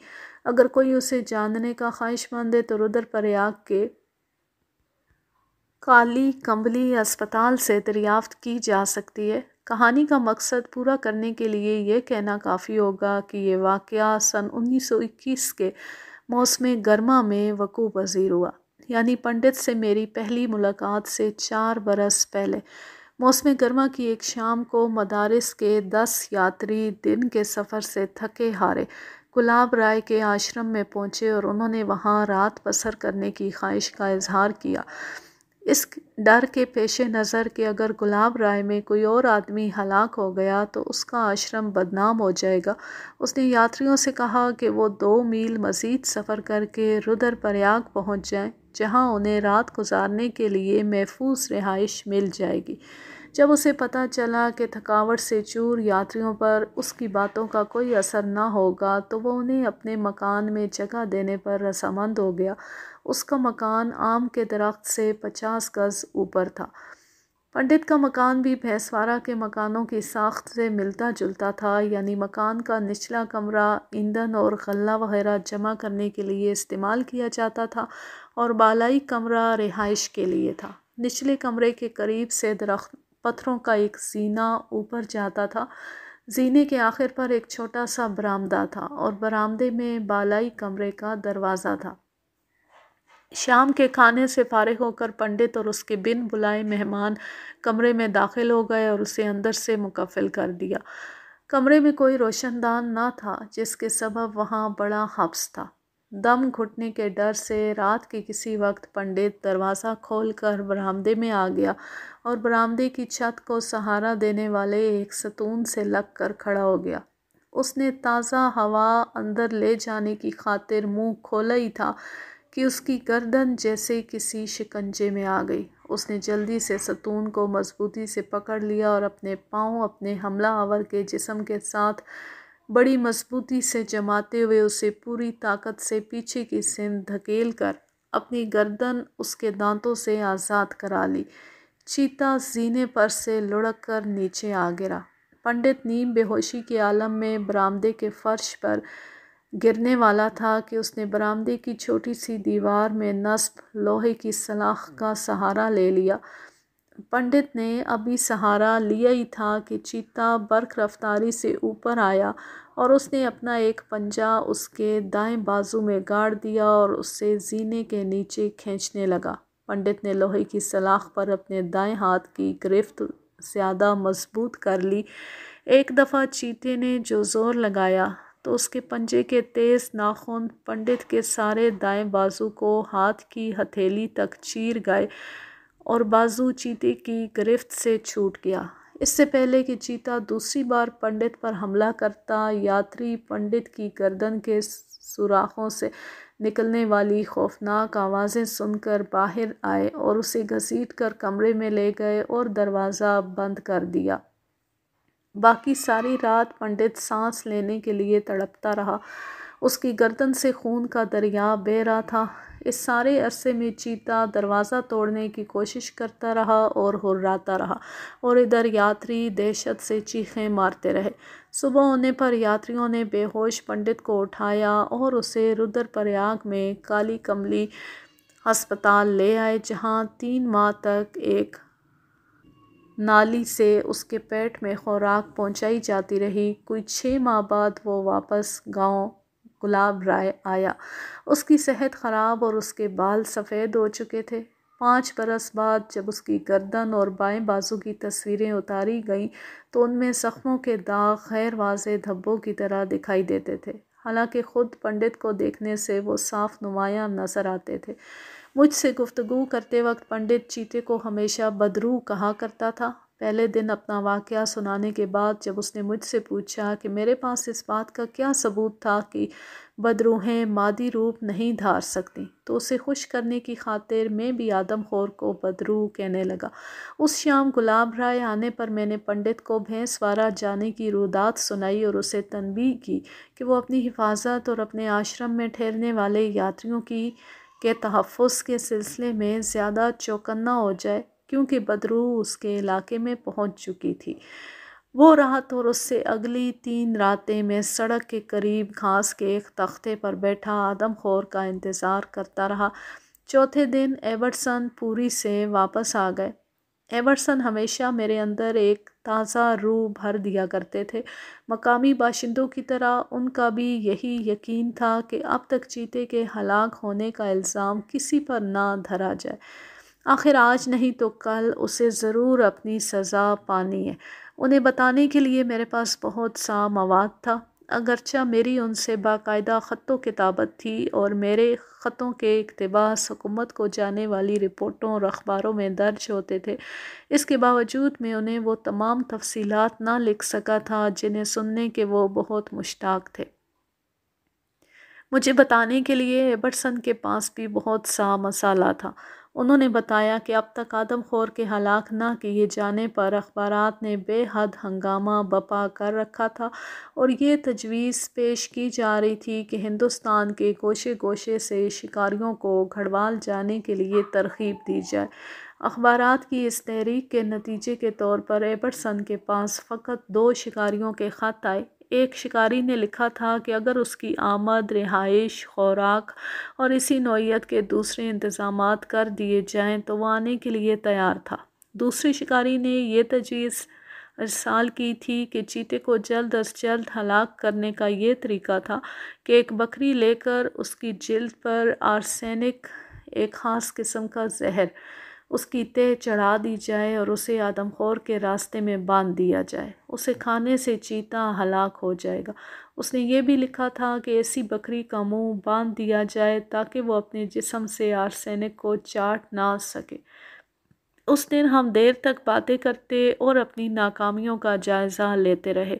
S1: اگر کوئی اسے جاننے کا خواہش مند ہے تو رودر پریاگ کے کالی کمبلی اسپتال سے دریافت کی جا سکتی ہے۔ کہانی کا مقصد پورا کرنے کے لیے یہ کہنا کافی ہوگا کہ یہ واقعہ سن 1921 کے موسم گرما میں وقوع پذیر ہوا، یعنی پنڈت سے میری پہلی ملاقات سے 4 برس پہلے۔ موسم گرما کی ایک شام کو مدارس کے 10 یاتری دن کے سفر سے تھکے ہارے گلاب رائے کے آشرم میں پہنچے اور انہوں نے وہاں رات بسر کرنے کی خواہش کا اظہار کیا، اس ڈر کے پیش نظر کہ اگر گلاب رائے میں کوئی اور آدمی ہلاک ہو گیا تو اس کا آشرم بدنام ہو جائے گا۔ اس نے یاتریوں سے کہا کہ وہ 2 میل مزید سفر کر کے رودر پریاگ پہنچ جائیں، جہاں انہیں رات گزارنے کے لیے محفوظ رہائش مل جائے گی۔ جب اسے پتہ چلا کہ تھکاوٹ سے چور یاتریوں پر اس کی باتوں کا کوئی اثر نہ ہوگا تو وہ انہیں اپنے مکان میں جگہ دینے پر رضامند ہو گیا۔ اس کا مکان آم کے درخت سے 50 گز اوپر تھا۔ پنڈت کا مکان بھی بھیسوارہ کے مکانوں کی ساخت سے ملتا جلتا تھا، یعنی مکان کا نچلا کمرہ ایندھن اور غلہ وغیرہ جمع کرنے کے لیے استعمال کیا جاتا تھا اور بالائی کمرہ رہائش کے لیے تھا۔ نچلے کمرے کے قریب سے پتھروں کا ایک زینہ اوپر جاتا تھا۔ زینے کے آخر پر ایک چھوٹا سا برآمدہ تھا اور برآمدے میں بالائی کمرے کا دروازہ تھا۔ شام کے کھانے سے فارغ ہو کر پنڈت اور اس کے بن بلائے مہمان کمرے میں داخل ہو گئے اور اسے اندر سے مقفل کر دیا۔ کمرے میں کوئی روشن دان نہ تھا، جس کے سبب وہاں بڑا حبس تھا۔ دم گھٹنے کے ڈر سے رات کے کسی وقت پنڈت دروازہ کھول کر برآمدے میں آ گیا اور برآمدے کی چھت کو سہارا دینے والے ایک ستون سے لگ کر کھڑا ہو گیا۔ اس نے تازہ ہوا اندر لے جانے کی خاطر منہ کھولا ہی تھا کہ اس کی گردن جیسے کسی شکنجے میں آ گئی۔ اس نے جلدی سے ستون کو مضبوطی سے پکڑ لیا اور اپنے پاؤں اپنے حملہ آور کے جسم کے ساتھ بڑی مضبوطی سے جماتے ہوئے اسے پوری طاقت سے پیچھے کی سمت دھکیل کر اپنی گردن اس کے دانتوں سے آزاد کرا لی۔ چیتا زینے پر سے لڑک کر نیچے آ گرا۔ پنڈت نیم بے ہوشی کے عالم میں برآمدے کے فرش پر گرنے والا تھا کہ اس نے برآمدے کی چھوٹی سی دیوار میں نصب لوہے کی سلاخ کا سہارا لے لیا۔ پنڈت نے ابھی سہارا لیا ہی تھا کہ چیتا برق رفتاری سے اوپر آیا اور اس نے اپنا ایک پنجہ اس کے دائیں بازو میں گاڑ دیا اور اسے زینے کے نیچے کھینچنے لگا۔ پنڈت نے لوہے کی سلاخ پر اپنے دائیں ہاتھ کی گرفت زیادہ مضبوط کر لی۔ ایک دفعہ چیتے نے جو زور لگایا تو اس کے پنجے کے تیز ناخن پنڈت کے سارے دائیں بازو کو ہاتھ کی ہتھیلی تک چیر گئے اور بازو چیتے کی گرفت سے چھوٹ گیا۔ اس سے پہلے کہ چیتا دوسری بار پنڈت پر حملہ کرتا، یاتری پنڈت کی گردن کے سوراخوں سے نکلنے والی خوفناک آوازیں سن کر باہر آئے اور اسے گھسیٹ کر کمرے میں لے گئے اور دروازہ بند کر دیا۔ باقی ساری رات پنڈت سانس لینے کے لیے تڑپتا رہا۔ اس کی گردن سے خون کا دریا بہہ رہا تھا۔ اس سارے عرصے میں چیتا دروازہ توڑنے کی کوشش کرتا رہا اور ہرراتا رہا اور ادھر یاتری دہشت سے چیخیں مارتے رہے۔ صبح ہونے پر یاتریوں نے بے ہوش پنڈت کو اٹھایا اور اسے رودر پریاگ میں کالی کملی ہسپتال لے آئے، جہاں 3 ماہ تک ایک نالی سے اس کے پیٹ میں خوراک پہنچائی جاتی رہی۔ کوئی 6 ماہ بعد وہ واپس گاؤں گلاب رائے آیا۔ اس کی صحت خراب اور اس کے بال سفید ہو چکے تھے۔ 5 برس بعد جب اس کی گردن اور بائیں بازو کی تصویریں اتاری گئیں تو ان میں زخموں کے داغ غیر واضح دھبوں کی طرح دکھائی دیتے تھے، حالانکہ خود پنڈت کو دیکھنے سے وہ صاف نمایاں نظر آتے تھے۔ مجھ سے گفتگو کرتے وقت پنڈت چیتے کو ہمیشہ بدرو کہا کرتا تھا۔ پہلے دن اپنا واقعہ سنانے کے بعد جب اس نے مجھ سے پوچھا کہ میرے پاس اس بات کا کیا ثبوت تھا کہ بدروحیں مادی روپ نہیں دھار سکتیں، تو اسے خوش کرنے کی خاطر میں بھی آدم خور کو بدروح کہنے لگا۔ اس شام گلاب رائے آنے پر میں نے پنڈت کو بھینسوارہ جانے کی رودات سنائی اور اسے تنبیہ کی کہ وہ اپنی حفاظت اور اپنے آشرم میں ٹھہرنے والے یاتریوں کے تحفظ کے سلسلے میں زیادہ چوکنا ہو جائے، کیونکہ بدروح اس کے علاقے میں پہنچ چکی تھی۔ وہ رات اور اس سے اگلی 3 راتیں میں سڑک کے قریب گھاس کے ایک تختے پر بیٹھا آدم خور کا انتظار کرتا رہا۔ چوتھے دن ایبرسن پوری سے واپس آ گئے۔ ایبرسن ہمیشہ میرے اندر ایک تازہ روح بھر دیا کرتے تھے۔ مقامی باشندوں کی طرح ان کا بھی یہی یقین تھا کہ اب تک چیتے کے ہلاک ہونے کا الزام کسی پر نہ دھرا جائے۔ آخر آج نہیں تو کل اسے ضرور اپنی سزا پانی ہے۔ انہیں بتانے کے لیے میرے پاس بہت سا مواد تھا، اگرچہ میری ان سے باقاعدہ خط و کتابت تھی اور میرے خطوں کے اقتباس حکومت کو جانے والی رپورٹوں اور اخباروں میں درج ہوتے تھے۔ اس کے باوجود میں انہیں وہ تمام تفصیلات نہ لکھ سکا تھا جنہیں سننے کے وہ بہت مشتاق تھے۔ مجھے بتانے کے لیے ایبرسن کے پاس بھی بہت سا مسالہ تھا۔ انہوں نے بتایا کہ اب تک آدم خور کے ہلاک نہ کیے جانے پر اخبارات نے بے حد ہنگامہ بپا کر رکھا تھا اور یہ تجویز پیش کی جا رہی تھی کہ ہندوستان کے گوشے گوشے سے شکاریوں کو گھڑوال جانے کے لیے ترغیب دی جائے۔ اخبارات کی اس تحریک کے نتیجے کے طور پر ایبرسن کے پاس فقط 2 شکاریوں کے خط آئے۔ ایک شکاری نے لکھا تھا کہ اگر اس کی آمد، رہائش، خوراک اور اسی نوعیت کے دوسرے انتظامات کر دیے جائیں تو وہ آنے کے لیے تیار تھا۔ دوسرے شکاری نے یہ تجویز ارسال کی تھی کہ چیتے کو جلد از جلد ہلاک کرنے کا یہ طریقہ تھا کہ ایک بکری لے کر اس کی جلد پر آرسینک، ایک خاص قسم کا زہر، اس کی تہ چڑھا دی جائے اور اسے آدم خور کے راستے میں باندھ دیا جائے۔ اسے کھانے سے چیتا ہلاک ہو جائے گا۔ اس نے یہ بھی لکھا تھا کہ ایسی بکری کا منہ باندھ دیا جائے تاکہ وہ اپنے جسم سے آرسینک کو چاٹ نہ سکے۔ اس دن ہم دیر تک باتیں کرتے اور اپنی ناکامیوں کا جائزہ لیتے رہے۔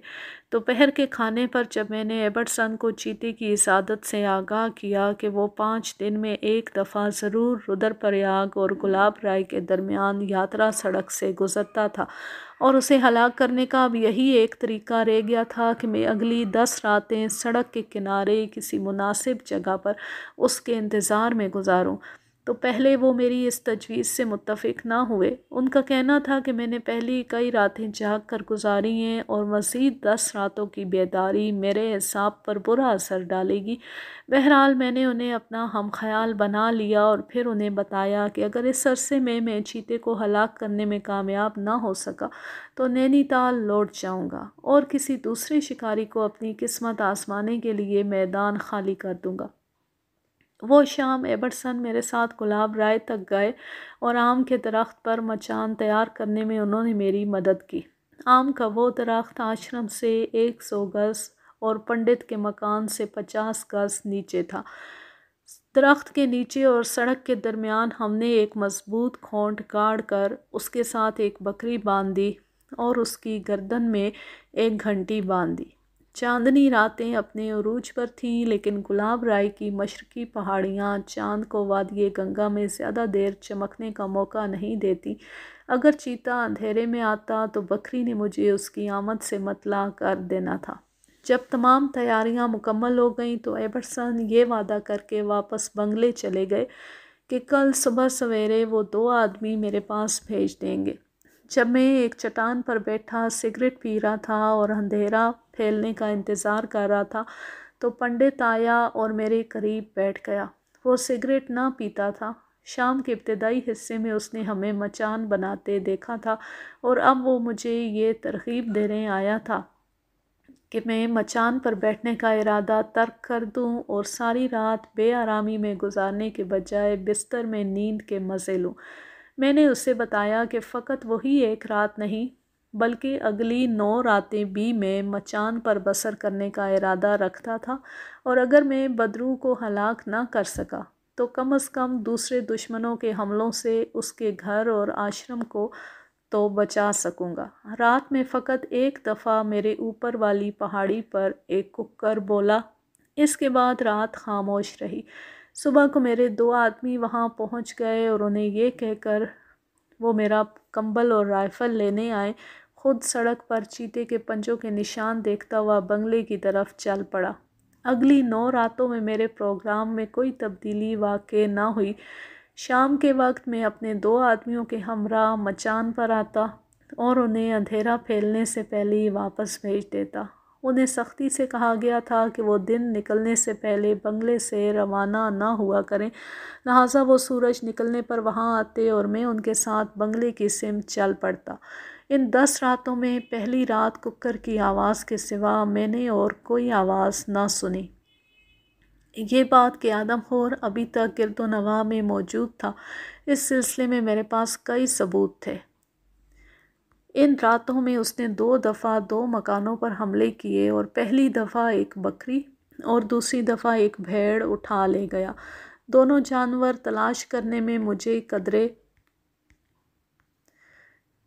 S1: دوپہر کے کھانے پر جب میں نے ایبرسن کو چیتے کی اس عادت سے آگاہ کیا کہ وہ 5 دن میں ایک دفعہ ضرور رودرپریاگ اور گلاب رائے کے درمیان یاترا سڑک سے گزرتا تھا اور اسے ہلاک کرنے کا اب یہی ایک طریقہ رہ گیا تھا کہ میں اگلی 10 راتیں سڑک کے کنارے کسی مناسب جگہ پر اس کے انتظار میں گزاروں، تو پہلے وہ میری اس تجویز سے متفق نہ ہوئے۔ ان کا کہنا تھا کہ میں نے پہلی کئی راتیں جاگ کر گزاری ہیں اور مزید 10 راتوں کی بیداری میرے حساب پر برا اثر ڈالے گی۔ بہرحال میں نے انہیں اپنا ہم خیال بنا لیا اور پھر انہیں بتایا کہ اگر اس عرصے میں چیتے کو ہلاک کرنے میں کامیاب نہ ہو سکا تو نینی تال لوٹ جاؤں گا اور کسی دوسرے شکاری کو اپنی قسمت آزمانے کے لیے میدان خالی کر دوں گا۔ وہ شام ایبرسن میرے ساتھ گلاب رائے تک گئے اور آم کے درخت پر مچان تیار کرنے میں انہوں نے میری مدد کی۔ آم کا وہ درخت آشرم سے 100 گز اور پنڈت کے مکان سے 50 گز نیچے تھا۔ درخت کے نیچے اور سڑک کے درمیان ہم نے ایک مضبوط کھونٹ گاڑ کر اس کے ساتھ ایک بکری باندھ دی اور اس کی گردن میں ایک گھنٹی باندھ دی۔ چاندنی راتیں اپنے عروج پر تھیں، لیکن گلاب رائے کی مشرقی پہاڑیاں چاند کو وادی گنگا میں زیادہ دیر چمکنے کا موقع نہیں دیتی۔ اگر چیتا اندھیرے میں آتا تو بکری نے مجھے اس کی آمد سے مطلع کر دینا تھا۔ جب تمام تیاریاں مکمل ہو گئیں تو ایبرسن یہ وعدہ کر کے واپس بنگلے چلے گئے کہ کل صبح سویرے وہ 2 آدمی میرے پاس بھیج دیں گے۔ جب میں ایک چٹان پر بیٹھا سگریٹ پی رہا تھا اور اندھیرا پھیلنے کا انتظار کر رہا تھا تو پنڈت آیا اور میرے قریب بیٹھ گیا۔ وہ سگریٹ نہ پیتا تھا۔ شام کے ابتدائی حصے میں اس نے ہمیں مچان بناتے دیکھا تھا اور اب وہ مجھے یہ ترغیب دینے آیا تھا کہ میں مچان پر بیٹھنے کا ارادہ ترک کر دوں اور ساری رات بے آرامی میں گزارنے کے بجائے بستر میں نیند کے مزے لوں۔ میں نے اسے بتایا کہ فقط وہی ایک رات نہیں بلکہ اگلی 9 راتیں بھی میں مچان پر بسر کرنے کا ارادہ رکھتا تھا، اور اگر میں بدرو کو ہلاک نہ کر سکا تو کم از کم دوسرے دشمنوں کے حملوں سے اس کے گھر اور آشرم کو تو بچا سکوں گا۔ رات میں فقط ایک دفعہ میرے اوپر والی پہاڑی پر ایک ککر بولا، اس کے بعد رات خاموش رہی۔ صبح کو میرے 2 آدمی وہاں پہنچ گئے اور انہیں یہ کہہ کر وہ میرا کمبل اور رائفل لینے آئے، خود سڑک پر چیتے کے پنجوں کے نشان دیکھتا ہوا بنگلے کی طرف چل پڑا۔ اگلی 9 راتوں میں میرے پروگرام میں کوئی تبدیلی واقع نہ ہوئی۔ شام کے وقت میں اپنے 2 آدمیوں کے ہمراہ مچان پر آتا اور انہیں اندھیرا پھیلنے سے پہلے ہی واپس بھیج دیتا۔ انہیں سختی سے کہا گیا تھا کہ وہ دن نکلنے سے پہلے بنگلے سے روانہ نہ ہوا کریں، لہٰذا وہ سورج نکلنے پر وہاں آتے اور میں ان کے ساتھ بنگلے کی سمت چل پڑتا۔ ان 10 راتوں میں پہلی رات ککر کی آواز کے سوا میں نے اور کوئی آواز نہ سنی۔ یہ بات کہ آدم خور ابھی تک گرد و نواح میں موجود تھا، اس سلسلے میں میرے پاس کئی ثبوت تھے۔ ان راتوں میں اس نے 2 دفعہ 2 مکانوں پر حملے کیے اور پہلی دفعہ ایک بکری اور دوسری دفعہ ایک بھیڑ اٹھا لے گیا۔ دونوں جانور تلاش کرنے میں مجھے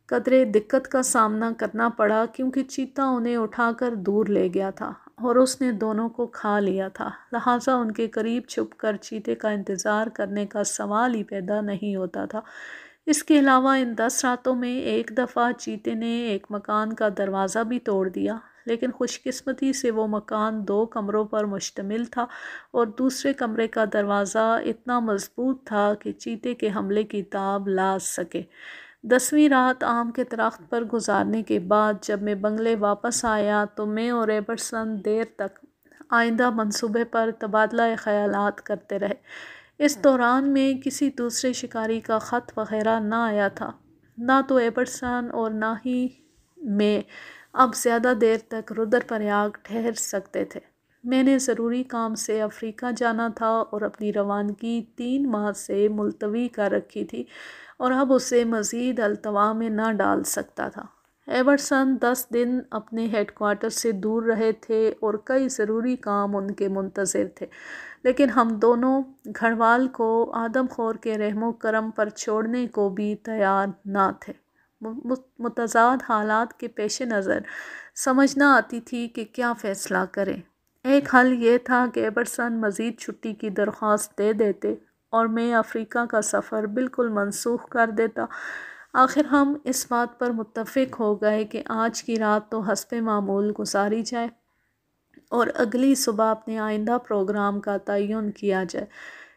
S1: قدرے دقت کا سامنا کرنا پڑا کیونکہ چیتا انہیں اٹھا کر دور لے گیا تھا اور اس نے دونوں کو کھا لیا تھا، لہٰذا ان کے قریب چھپ کر چیتے کا انتظار کرنے کا سوال ہی پیدا نہیں ہوتا تھا۔ اس کے علاوہ ان 10 راتوں میں ایک دفعہ چیتے نے ایک مکان کا دروازہ بھی توڑ دیا، لیکن خوش قسمتی سے وہ مکان 2 کمروں پر مشتمل تھا اور دوسرے کمرے کا دروازہ اتنا مضبوط تھا کہ چیتے کے حملے کی تاب لا سکے۔ 10ویں رات آم کے درخت پر گزارنے کے بعد جب میں بنگلے واپس آیا تو میں اور ایبرسن دیر تک آئندہ منصوبے پر تبادلہ خیالات کرتے رہے۔ اس دوران میں کسی دوسرے شکاری کا خط وغیرہ نہ آیا تھا۔ نہ تو ایبرسن اور نہ ہی میں اب زیادہ دیر تک رودرپریاگ ٹھہر سکتے تھے۔ میں نے ضروری کام سے افریقہ جانا تھا اور اپنی روانگی 3 ماہ سے ملتوی کر رکھی تھی اور اب اسے مزید التوا میں نہ ڈال سکتا تھا۔ ایبرسن 10 دن اپنے ہیڈ کوارٹر سے دور رہے تھے اور کئی ضروری کام ان کے منتظر تھے۔ لیکن ہم دونوں گھڑوال کو آدم خور کے رحم و کرم پر چھوڑنے کو بھی تیار نہ تھے۔ متضاد حالات کے پیش نظر سمجھ نہ آتی تھی کہ کیا فیصلہ کریں۔ ایک حل یہ تھا کہ ایبرسن مزید چھٹی کی درخواست دے دیتے اور میں افریقہ کا سفر بالکل منسوخ کر دیتا۔ آخر ہم اس بات پر متفق ہو گئے کہ آج کی رات تو حسب معمول گزاری جائے اور اگلی صبح اپنے آئندہ پروگرام کا تعین کیا جائے۔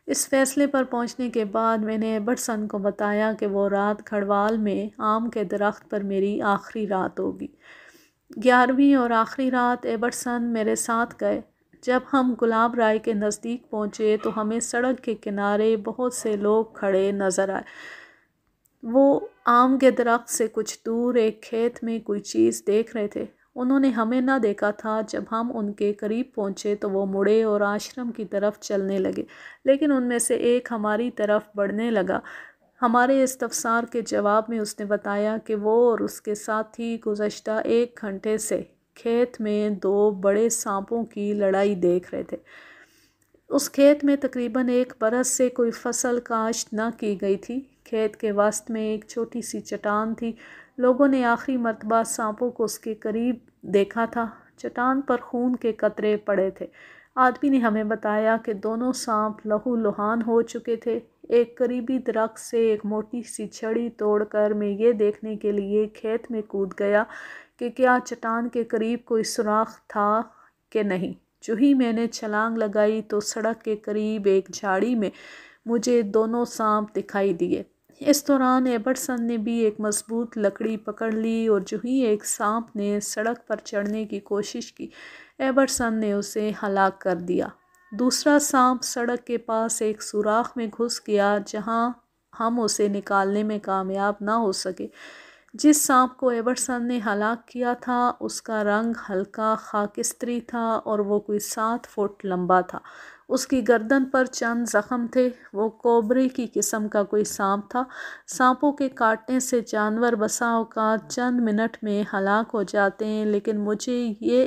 S1: اس فیصلے پر پہنچنے کے بعد میں نے ایبرسن کو بتایا کہ وہ رات گھڑوال میں آم کے درخت پر میری آخری رات ہوگی۔ 11ویں اور آخری رات ایبرسن میرے ساتھ گئے۔ جب ہم گلاب رائے کے نزدیک پہنچے تو ہمیں سڑک کے کنارے بہت سے لوگ کھڑے نظر آئے۔ وہ آم کے درخت سے کچھ دور ایک کھیت میں کوئی چیز دیکھ رہے تھے۔ انہوں نے ہمیں نہ دیکھا تھا۔ جب ہم ان کے قریب پہنچے تو وہ مڑے اور آشرم کی طرف چلنے لگے، لیکن ان میں سے ایک ہماری طرف بڑھنے لگا۔ ہمارے استفسار کے جواب میں اس نے بتایا کہ وہ اور اس کے ساتھی گزشتہ 1 گھنٹے سے کھیت میں 2 بڑے سانپوں کی لڑائی دیکھ رہے تھے۔ اس کھیت میں تقریباً 1 برس سے کوئی فصل کاشت نہ کی گئی تھی۔ کھیت کے وسط میں ایک چھوٹی سی چٹان تھی۔ لوگوں نے آخری مرتبہ سانپوں کو اس کے قریب دیکھا تھا۔ چٹان پر خون کے قطرے پڑے تھے۔ آدمی نے ہمیں بتایا کہ دونوں سانپ لہو لہان ہو چکے تھے۔ ایک قریبی درخت سے ایک موٹی سی چھڑی توڑ کر میں یہ دیکھنے کے لیے کھیت میں کود گیا کہ کیا چٹان کے قریب کوئی سوراخ تھا کہ نہیں۔ جو ہی میں نے چھلانگ لگائی تو سڑک کے قریب ایک جھاڑی میں مجھے دونوں سانپ دکھائی دیے۔ اس دوران ایبرسن نے بھی ایک مضبوط لکڑی پکڑ لی اور جو ہی ایک سانپ نے سڑک پر چڑھنے کی کوشش کی، ایبرسن نے اسے ہلاک کر دیا۔ دوسرا سانپ سڑک کے پاس ایک سوراخ میں گھس گیا جہاں ہم اسے نکالنے میں کامیاب نہ ہو سکے۔ جس سانپ کو ایبرسن نے ہلاک کیا تھا اس کا رنگ ہلکا خاکستری تھا اور وہ کوئی 7 فٹ لمبا تھا۔ اس کی گردن پر چند زخم تھے۔ وہ کوبرے کی قسم کا کوئی سانپ تھا۔ سانپوں کے کاٹنے سے جانور بسا اوقات چند منٹ میں ہلاک ہو جاتے ہیں، لیکن مجھے یہ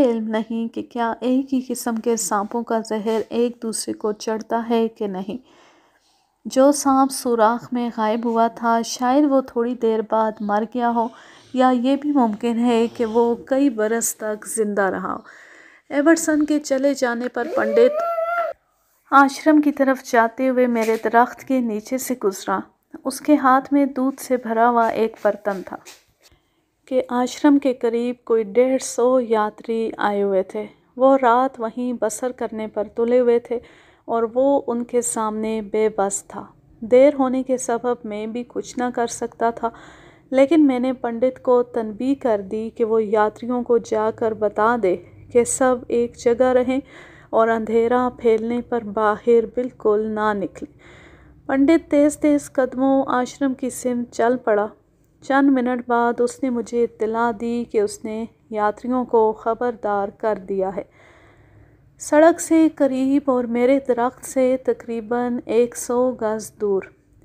S1: علم نہیں کہ کیا ایک ہی قسم کے سانپوں کا زہر ایک دوسرے کو چڑھتا ہے کہ نہیں۔ جو سانپ سوراخ میں غائب ہوا تھا شاید وہ تھوڑی دیر بعد مر گیا ہو، یا یہ بھی ممکن ہے کہ وہ کئی برس تک زندہ رہا ہو۔ ایبرسن کے چلے جانے پر پنڈت آشرم کی طرف جاتے ہوئے میرے درخت کے نیچے سے گزرا۔ اس کے ہاتھ میں دودھ سے بھرا ہوا ایک برتن تھا کہ آشرم کے قریب کوئی 150 یاتری آئے ہوئے تھے۔ وہ رات وہیں بسر کرنے پر تلے ہوئے تھے اور وہ ان کے سامنے بے بس تھا۔ دیر ہونے کے سبب میں بھی کچھ نہ کر سکتا تھا، لیکن میں نے پنڈت کو تنبیہ کر دی کہ وہ یاتریوں کو جا کر بتا دے کہ سب ایک جگہ رہیں اور اندھیرا پھیلنے پر باہر بالکل نہ نکلیں۔ پنڈت تیز تیز قدموں آشرم کی سمت چل پڑا۔ چند منٹ بعد اس نے مجھے اطلاع دی کہ اس نے یاتریوں کو خبردار کر دیا ہے۔ سڑک سے قریب اور میرے درخت سے تقریباً 100 گز دور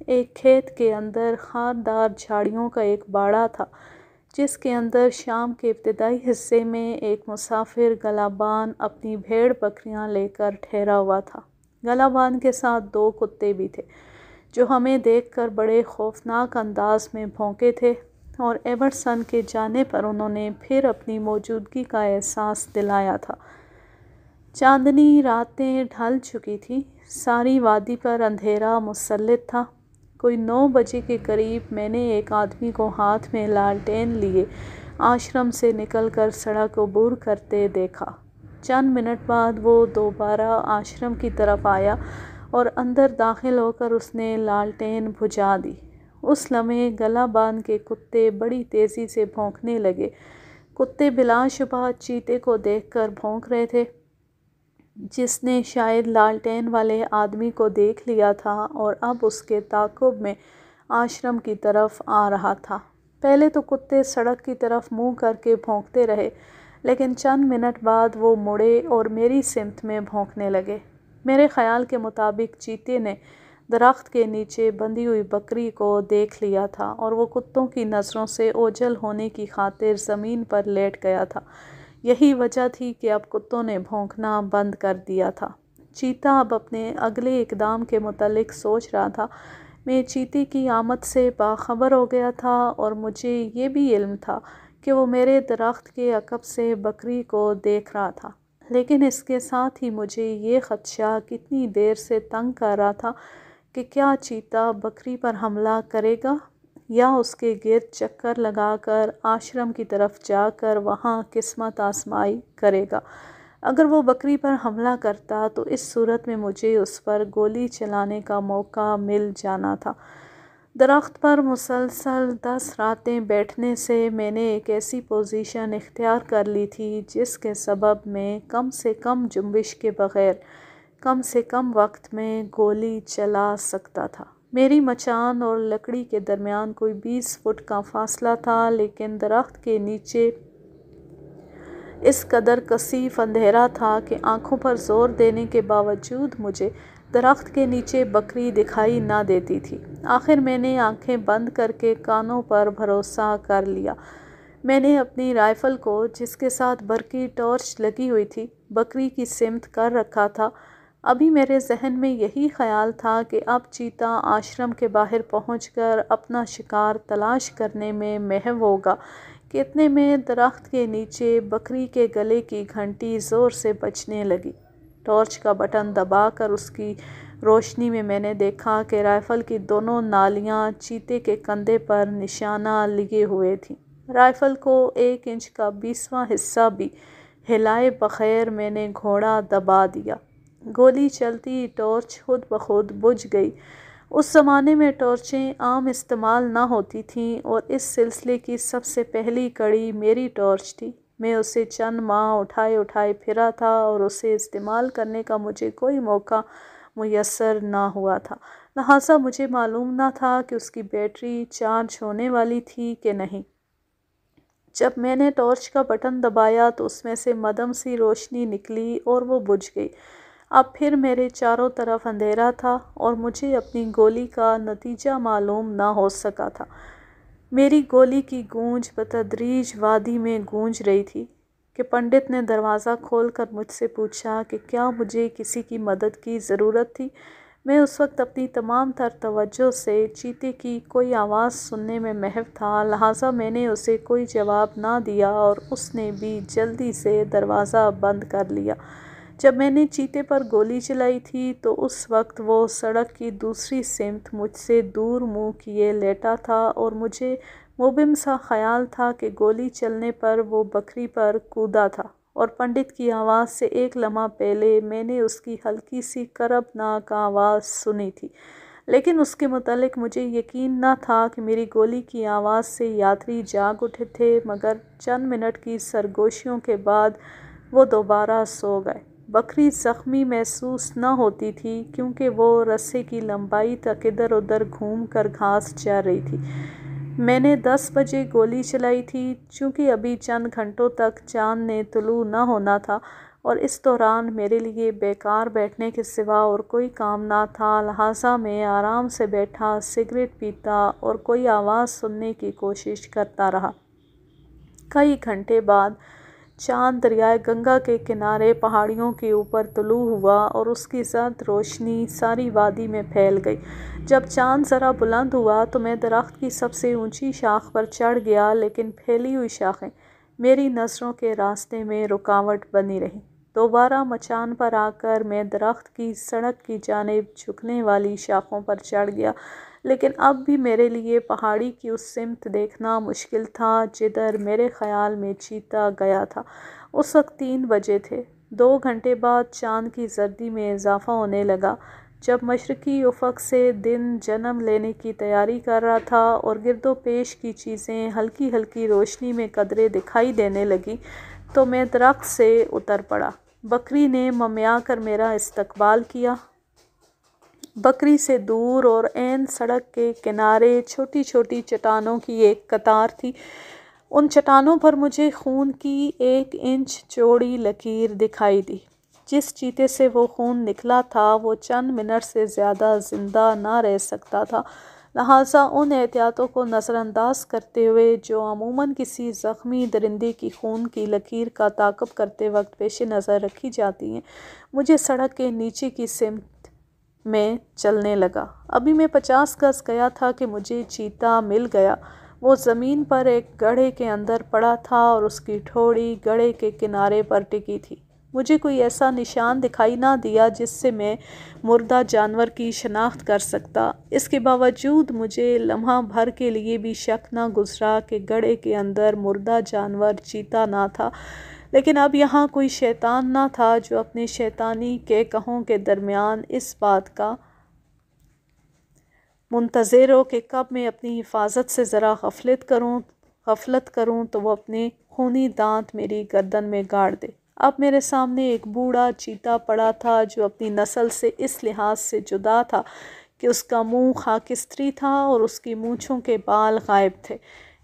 S1: ایک کھیت کے اندر خاردار جھاڑیوں کا ایک باڑہ تھا، جس کے اندر شام کے ابتدائی حصے میں ایک مسافر گلابان اپنی بھیڑ بکریاں لے کر ٹھہرا ہوا تھا۔ گلابان کے ساتھ 2 کتے بھی تھے جو ہمیں دیکھ کر بڑے خوفناک انداز میں بھونکے تھے، اور ایبرسن کے جانے پر انہوں نے پھر اپنی موجودگی کا احساس دلایا تھا۔ چاندنی راتیں ڈھل چکی تھیں۔ ساری وادی پر اندھیرا مسلط تھا۔ کوئی 9 بجے کے قریب میں نے ایک آدمی کو ہاتھ میں لالٹین لیے آشرم سے نکل کر سڑک عبور کرتے دیکھا۔ چند منٹ بعد وہ دوبارہ آشرم کی طرف آیا اور اندر داخل ہو کر اس نے لالٹین بجھا دی۔ اس لمحے گلابان کے کتے بڑی تیزی سے بھونکنے لگے۔ کتے بلا شبہ چیتے کو دیکھ کر بھونک رہے تھے، جس نے شاید لالٹین والے آدمی کو دیکھ لیا تھا اور اب اس کے تعاقب میں آشرم کی طرف آ رہا تھا۔ پہلے تو کتے سڑک کی طرف منہ کر کے بھونکتے رہے، لیکن چند منٹ بعد وہ مڑے اور میری سمت میں بھونکنے لگے۔ میرے خیال کے مطابق چیتے نے درخت کے نیچے بندھی ہوئی بکری کو دیکھ لیا تھا اور وہ کتوں کی نظروں سے اوجھل ہونے کی خاطر زمین پر لیٹ گیا تھا۔ یہی وجہ تھی کہ اب کتوں نے بھونکنا بند کر دیا تھا۔ چیتا اب اپنے اگلے اقدام کے متعلق سوچ رہا تھا۔ میں چیتے کی آمد سے باخبر ہو گیا تھا اور مجھے یہ بھی علم تھا کہ وہ میرے درخت کے عقب سے بکری کو دیکھ رہا تھا، لیکن اس کے ساتھ ہی مجھے یہ خدشہ کتنی دیر سے تنگ کر رہا تھا کہ کیا چیتا بکری پر حملہ کرے گا یا اس کے گرد چکر لگا کر آشرم کی طرف جا کر وہاں قسمت آزمائی کرے گا۔ اگر وہ بکری پر حملہ کرتا تو اس صورت میں مجھے اس پر گولی چلانے کا موقع مل جانا تھا۔ درخت پر مسلسل 10 راتیں بیٹھنے سے میں نے ایک ایسی پوزیشن اختیار کر لی تھی جس کے سبب میں کم سے کم جنبش کے بغیر کم سے کم وقت میں گولی چلا سکتا تھا۔ میری مچان اور لکڑی کے درمیان کوئی 20 فٹ کا فاصلہ تھا، لیکن درخت کے نیچے اس قدر کثیف اندھیرا تھا کہ آنکھوں پر زور دینے کے باوجود مجھے درخت کے نیچے بکری دکھائی نہ دیتی تھی۔ آخر میں نے آنکھیں بند کر کے کانوں پر بھروسہ کر لیا۔ میں نے اپنی رائفل کو، جس کے ساتھ برقی ٹارچ لگی ہوئی تھی، بکری کی سمت کر رکھا تھا۔ ابھی میرے ذہن میں یہی خیال تھا کہ اب چیتا آشرم کے باہر پہنچ کر اپنا شکار تلاش کرنے میں محو ہوگا کہ اتنے میں درخت کے نیچے بکری کے گلے کی گھنٹی زور سے بجنے لگی۔ ٹارچ کا بٹن دبا کر اس کی روشنی میں نے دیکھا کہ رائفل کی دونوں نالیاں چیتے کے کندھے پر نشانہ لیے ہوئے تھیں۔ رائفل کو 1 انچ کا 20واں حصہ بھی ہلائے بغیر میں نے گھوڑا دبا دیا۔ گولی چلتی ٹارچ خود بخود بجھ گئی۔ اس زمانے میں ٹارچیں عام استعمال نہ ہوتی تھیں اور اس سلسلے کی سب سے پہلی کڑی میری ٹارچ تھی۔ میں اسے چند ماہ اٹھائے پھرا تھا اور اسے استعمال کرنے کا مجھے کوئی موقع میسر نہ ہوا تھا، لہٰذا مجھے معلوم نہ تھا کہ اس کی بیٹری چارج ہونے والی تھی کہ نہیں۔ جب میں نے ٹارچ کا بٹن دبایا تو اس میں سے مدھم سی روشنی نکلی اور وہ بجھ گئی۔ اب پھر میرے چاروں طرف اندھیرا تھا اور مجھے اپنی گولی کا نتیجہ معلوم نہ ہو سکا تھا۔ میری گولی کی گونج بتدریج وادی میں گونج رہی تھی کہ پنڈت نے دروازہ کھول کر مجھ سے پوچھا کہ کیا مجھے کسی کی مدد کی ضرورت تھی۔ میں اس وقت اپنی تمام تر توجہ سے چیتے کی کوئی آواز سننے میں محو تھا، لہٰذا میں نے اسے کوئی جواب نہ دیا اور اس نے بھی جلدی سے دروازہ بند کر لیا۔ جب میں نے چیتے پر گولی چلائی تھی تو اس وقت وہ سڑک کی دوسری سمت مجھ سے دور منہ کیے لیٹا تھا اور مجھے مبہم سا خیال تھا کہ گولی چلنے پر وہ بکری پر کودا تھا اور پنڈت کی آواز سے 1 لمحہ پہلے میں نے اس کی ہلکی سی کربناک آواز سنی تھی، لیکن اس کے متعلق مجھے یقین نہ تھا کہ میری گولی کی آواز سے یاتری جاگ اٹھے تھے، مگر چند منٹ کی سرگوشیوں کے بعد وہ دوبارہ سو گئے۔ بکری زخمی محسوس نہ ہوتی تھی کیونکہ وہ رسے کی لمبائی تک ادھر ادھر گھوم کر گھاس چر رہی تھی۔ میں نے 10 بجے گولی چلائی تھی، چونکہ ابھی چند گھنٹوں تک چاند نے طلوع نہ ہونا تھا اور اس دوران میرے لیے بیکار بیٹھنے کے سوا اور کوئی کام نہ تھا، لہٰذا میں آرام سے بیٹھا سگریٹ پیتا اور کوئی آواز سننے کی کوشش کرتا رہا۔ کئی گھنٹے بعد چاند دریائے گنگا کے کنارے پہاڑیوں کے اوپر طلوع ہوا اور اس کی زرد روشنی ساری وادی میں پھیل گئی۔ جب چاند ذرا بلند ہوا تو میں درخت کی سب سے اونچی شاخ پر چڑھ گیا، لیکن پھیلی ہوئی شاخیں میری نظروں کے راستے میں رکاوٹ بنی رہیں۔ دوبارہ مچان پر آ کر میں درخت کی سڑک کی جانب جھکنے والی شاخوں پر چڑھ گیا، لیکن اب بھی میرے لیے پہاڑی کی اس سمت دیکھنا مشکل تھا جدھر میرے خیال میں چیتا گیا تھا۔ اس وقت 3 بجے تھے۔ 2 گھنٹے بعد چاند کی زردی میں اضافہ ہونے لگا۔ جب مشرقی افق سے دن جنم لینے کی تیاری کر رہا تھا اور گرد و پیش کی چیزیں ہلکی ہلکی روشنی میں قدرے دکھائی دینے لگیں تو میں درخت سے اتر پڑا۔ بکری نے ممیا کر میرا استقبال کیا۔ بکری سے دور اور عین سڑک کے کنارے چھوٹی چھوٹی چٹانوں کی ایک قطار تھی۔ ان چٹانوں پر مجھے خون کی 1 انچ چوڑی لکیر دکھائی دی۔ جس چیتے سے وہ خون نکلا تھا وہ چند منٹ سے زیادہ زندہ نہ رہ سکتا تھا، لہٰذا ان احتیاطوں کو نظر انداز کرتے ہوئے جو عموماً کسی زخمی درندے کی خون کی لکیر کا تعاقب کرتے وقت پیش نظر رکھی جاتی ہیں، مجھے سڑک کے نیچے کی سمت میں چلنے لگا۔ ابھی میں 50 گز گیا تھا کہ مجھے چیتا مل گیا۔ وہ زمین پر ایک گڑھے کے اندر پڑا تھا اور اس کی ٹھوڑی گڑھے کے کنارے پر ٹکی تھی۔ مجھے کوئی ایسا نشان دکھائی نہ دیا جس سے میں مردہ جانور کی شناخت کر سکتا۔ اس کے باوجود مجھے لمحہ بھر کے لیے بھی شک نہ گزرا کہ گڑھے کے اندر مردہ جانور چیتا نہ تھا، لیکن اب یہاں کوئی شیطان نہ تھا جو اپنے شیطانی کہوں کے درمیان اس بات کا منتظر ہو کہ کب میں اپنی حفاظت سے ذرا غفلت کروں تو وہ اپنے خونی دانت میری گردن میں گاڑ دے۔ اب میرے سامنے ایک بوڑھا چیتا پڑا تھا جو اپنی نسل سے اس لحاظ سے جدا تھا کہ اس کا منہ خاکستری تھا اور اس کی مونچھوں کے بال غائب تھے۔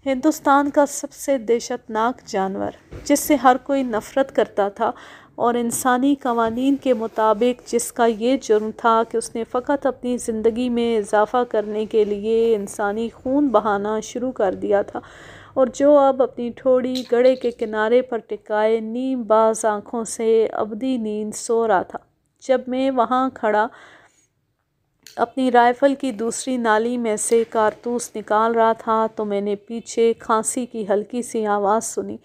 S1: ہندوستان کا سب سے دہشت ناک جانور جس سے ہر کوئی نفرت کرتا تھا اور انسانی قوانین کے مطابق جس کا یہ جرم تھا کہ اس نے فقط اپنی زندگی میں اضافہ کرنے کے لیے انسانی خون بہانا شروع کر دیا تھا، اور جو اب اپنی ٹھوڑی گڑھے کے کنارے پر ٹکائے نیم باز آنکھوں سے ابدی نیند سو رہا تھا۔ جب میں وہاں کھڑا اپنی رائفل کی دوسری نالی میں سے کارتوس نکال رہا تھا تو میں نے پیچھے کھانسی کی ہلکی سی آواز سنی۔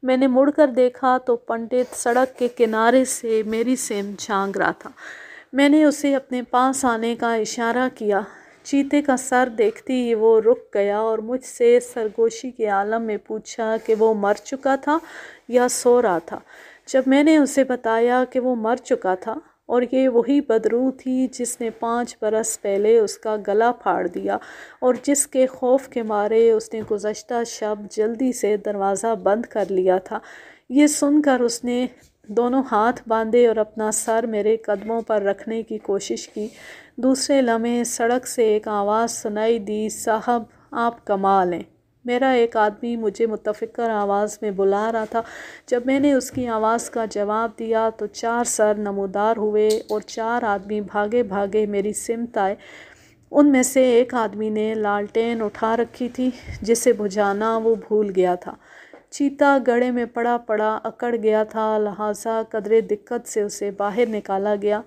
S1: میں نے مڑ کر دیکھا تو پنڈت سڑک کے کنارے سے میری سمت جھانک رہا تھا۔ میں نے اسے اپنے پاس آنے کا اشارہ کیا۔ چیتے کا سر دیکھتے ہی وہ رک گیا اور مجھ سے سرگوشی کے عالم میں پوچھا کہ وہ مر چکا تھا یا سو رہا تھا۔ جب میں نے اسے بتایا کہ وہ مر چکا تھا اور یہ وہی بدرو تھی جس نے 5 برس پہلے اس کا گلا پھاڑ دیا اور جس کے خوف کے مارے اس نے گزشتہ شب جلدی سے دروازہ بند کر لیا تھا، یہ سن کر اس نے دونوں ہاتھ باندھے اور اپنا سر میرے قدموں پر رکھنے کی کوشش کی۔ دوسرے لمحے سڑک سے ایک آواز سنائی دی، صاحب آپ کمال ہیں۔ میرا ایک آدمی مجھے متفکر آواز میں بلا رہا تھا۔ جب میں نے اس کی آواز کا جواب دیا تو 4 سر نمودار ہوئے اور 4 آدمی بھاگے بھاگے میری سمت آئے۔ ان میں سے ایک آدمی نے لالٹین اٹھا رکھی تھی جسے بجھانا وہ بھول گیا تھا۔ چیتا گڑھے میں پڑا اکڑ گیا تھا، لہٰذا قدرے دقت سے اسے باہر نکالا گیا۔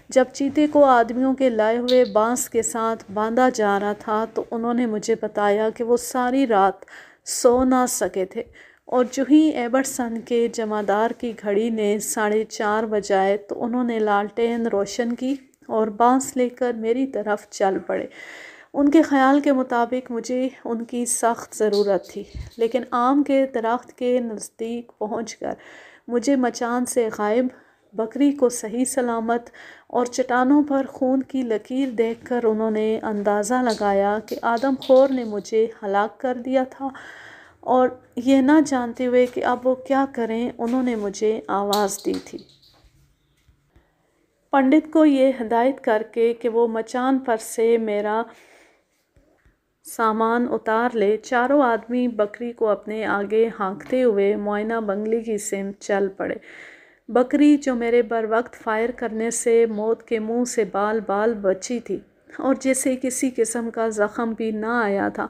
S1: جب چیتے کو آدمیوں کے لائے ہوئے بانس کے ساتھ باندھا جا رہا تھا تو انہوں نے مجھے بتایا کہ وہ ساری رات سو نہ سکے تھے، اور جو ہی ایبرسن کے جمعدار کی گھڑی نے 4:30 بجائے تو انہوں نے لالٹین روشن کی اور بانس لے کر میری طرف چل پڑے۔ ان کے خیال کے مطابق مجھے ان کی سخت ضرورت تھی، لیکن آم کے درخت کے نزدیک پہنچ کر مجھے مچان سے غائب، بکری کو صحیح سلامت اور چٹانوں پر خون کی لکیر دیکھ کر انہوں نے اندازہ لگایا کہ آدم خور نے مجھے ہلاک کر دیا تھا، اور یہ نہ جانتے ہوئے کہ اب وہ کیا کریں انہوں نے مجھے آواز دی تھی۔ پنڈت کو یہ ہدایت کر کے کہ وہ مچان پر سے میرا سامان اتار لے، چاروں آدمی بکری کو اپنے آگے ہانکتے ہوئے معائنہ بنگلے کی سمت چل پڑے۔ بکری جو میرے بروقت فائر کرنے سے موت کے منہ سے بال بچی تھی اور جسے کسی قسم کا زخم بھی نہ آیا تھا،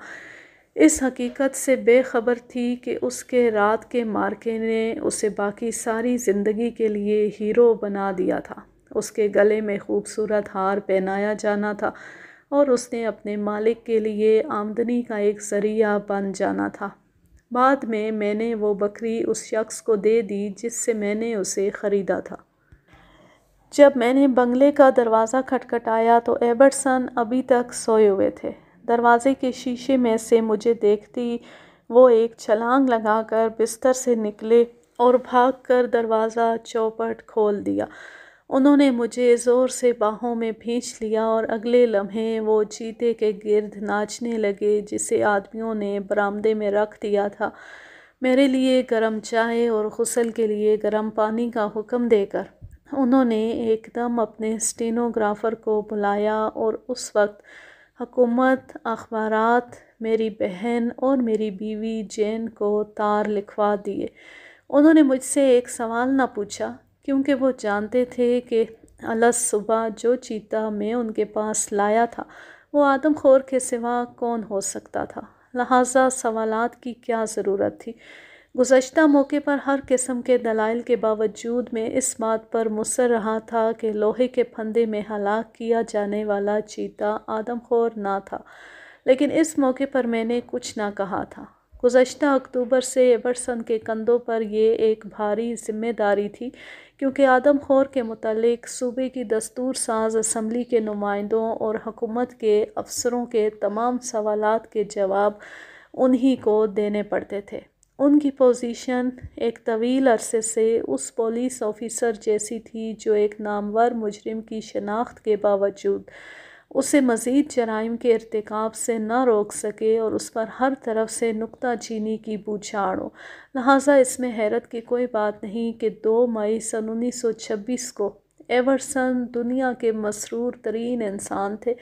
S1: اس حقیقت سے بے خبر تھی کہ اس کے رات کے مارکے نے اسے باقی ساری زندگی کے لیے ہیرو بنا دیا تھا۔ اس کے گلے میں خوبصورت ہار پہنایا جانا تھا اور اس نے اپنے مالک کے لیے آمدنی کا ایک ذریعہ بن جانا تھا۔ بعد میں نے وہ بکری اس شخص کو دے دی جس سے میں نے اسے خریدا تھا۔ جب میں نے بنگلے کا دروازہ کھٹکھٹایا تو ایبرسن ابھی تک سوئے ہوئے تھے۔ دروازے کے شیشے میں سے مجھے دیکھتی وہ ایک چھلانگ لگا کر بستر سے نکلے اور بھاگ کر دروازہ چوپٹ کھول دیا۔ انہوں نے مجھے زور سے باہوں میں بھینچ لیا اور اگلے لمحے وہ چیتے کے گرد ناچنے لگے جسے آدمیوں نے برآمدے میں رکھ دیا تھا۔ میرے لیے گرم چائے اور غسل کے لیے گرم پانی کا حکم دے کر انہوں نے ایک دم اپنے اسٹینوگرافر کو بلایا اور اس وقت حکومت، اخبارات، میری بہن اور میری بیوی جین کو تار لکھوا دیے۔ انہوں نے مجھ سے ایک سوال نہ پوچھا کیونکہ وہ جانتے تھے کہ الصبح جو چیتا میں ان کے پاس لایا تھا وہ آدم خور کے سوا کون ہو سکتا تھا؟ لہٰذا سوالات کی کیا ضرورت تھی؟ گزشتہ موقع پر ہر قسم کے دلائل کے باوجود میں اس بات پر مصر رہا تھا کہ لوہے کے پھندے میں ہلاک کیا جانے والا چیتا آدم خور نہ تھا، لیکن اس موقع پر میں نے کچھ نہ کہا تھا۔ گزشتہ اکتوبر سے ایبرسن کے کندھوں پر یہ ایک بھاری ذمہ داری تھی، کیونکہ آدم خور کے متعلق صوبے کی دستور ساز اسمبلی کے نمائندوں اور حکومت کے افسروں کے تمام سوالات کے جواب انہی کو دینے پڑتے تھے۔ ان کی پوزیشن ایک طویل عرصے سے اس پولیس آفیسر جیسی تھی جو ایک نامور مجرم کی شناخت کے باوجود اسے مزید جرائم کے ارتکاب سے نہ روک سکے اور اس پر ہر طرف سے نکتہ چینی کی بوچھاڑ ہو۔ لہٰذا اس میں حیرت کی کوئی بات نہیں کہ 2 مئی سن 1926 کو ایبرسن دنیا کے مسرور ترین انسان تھے،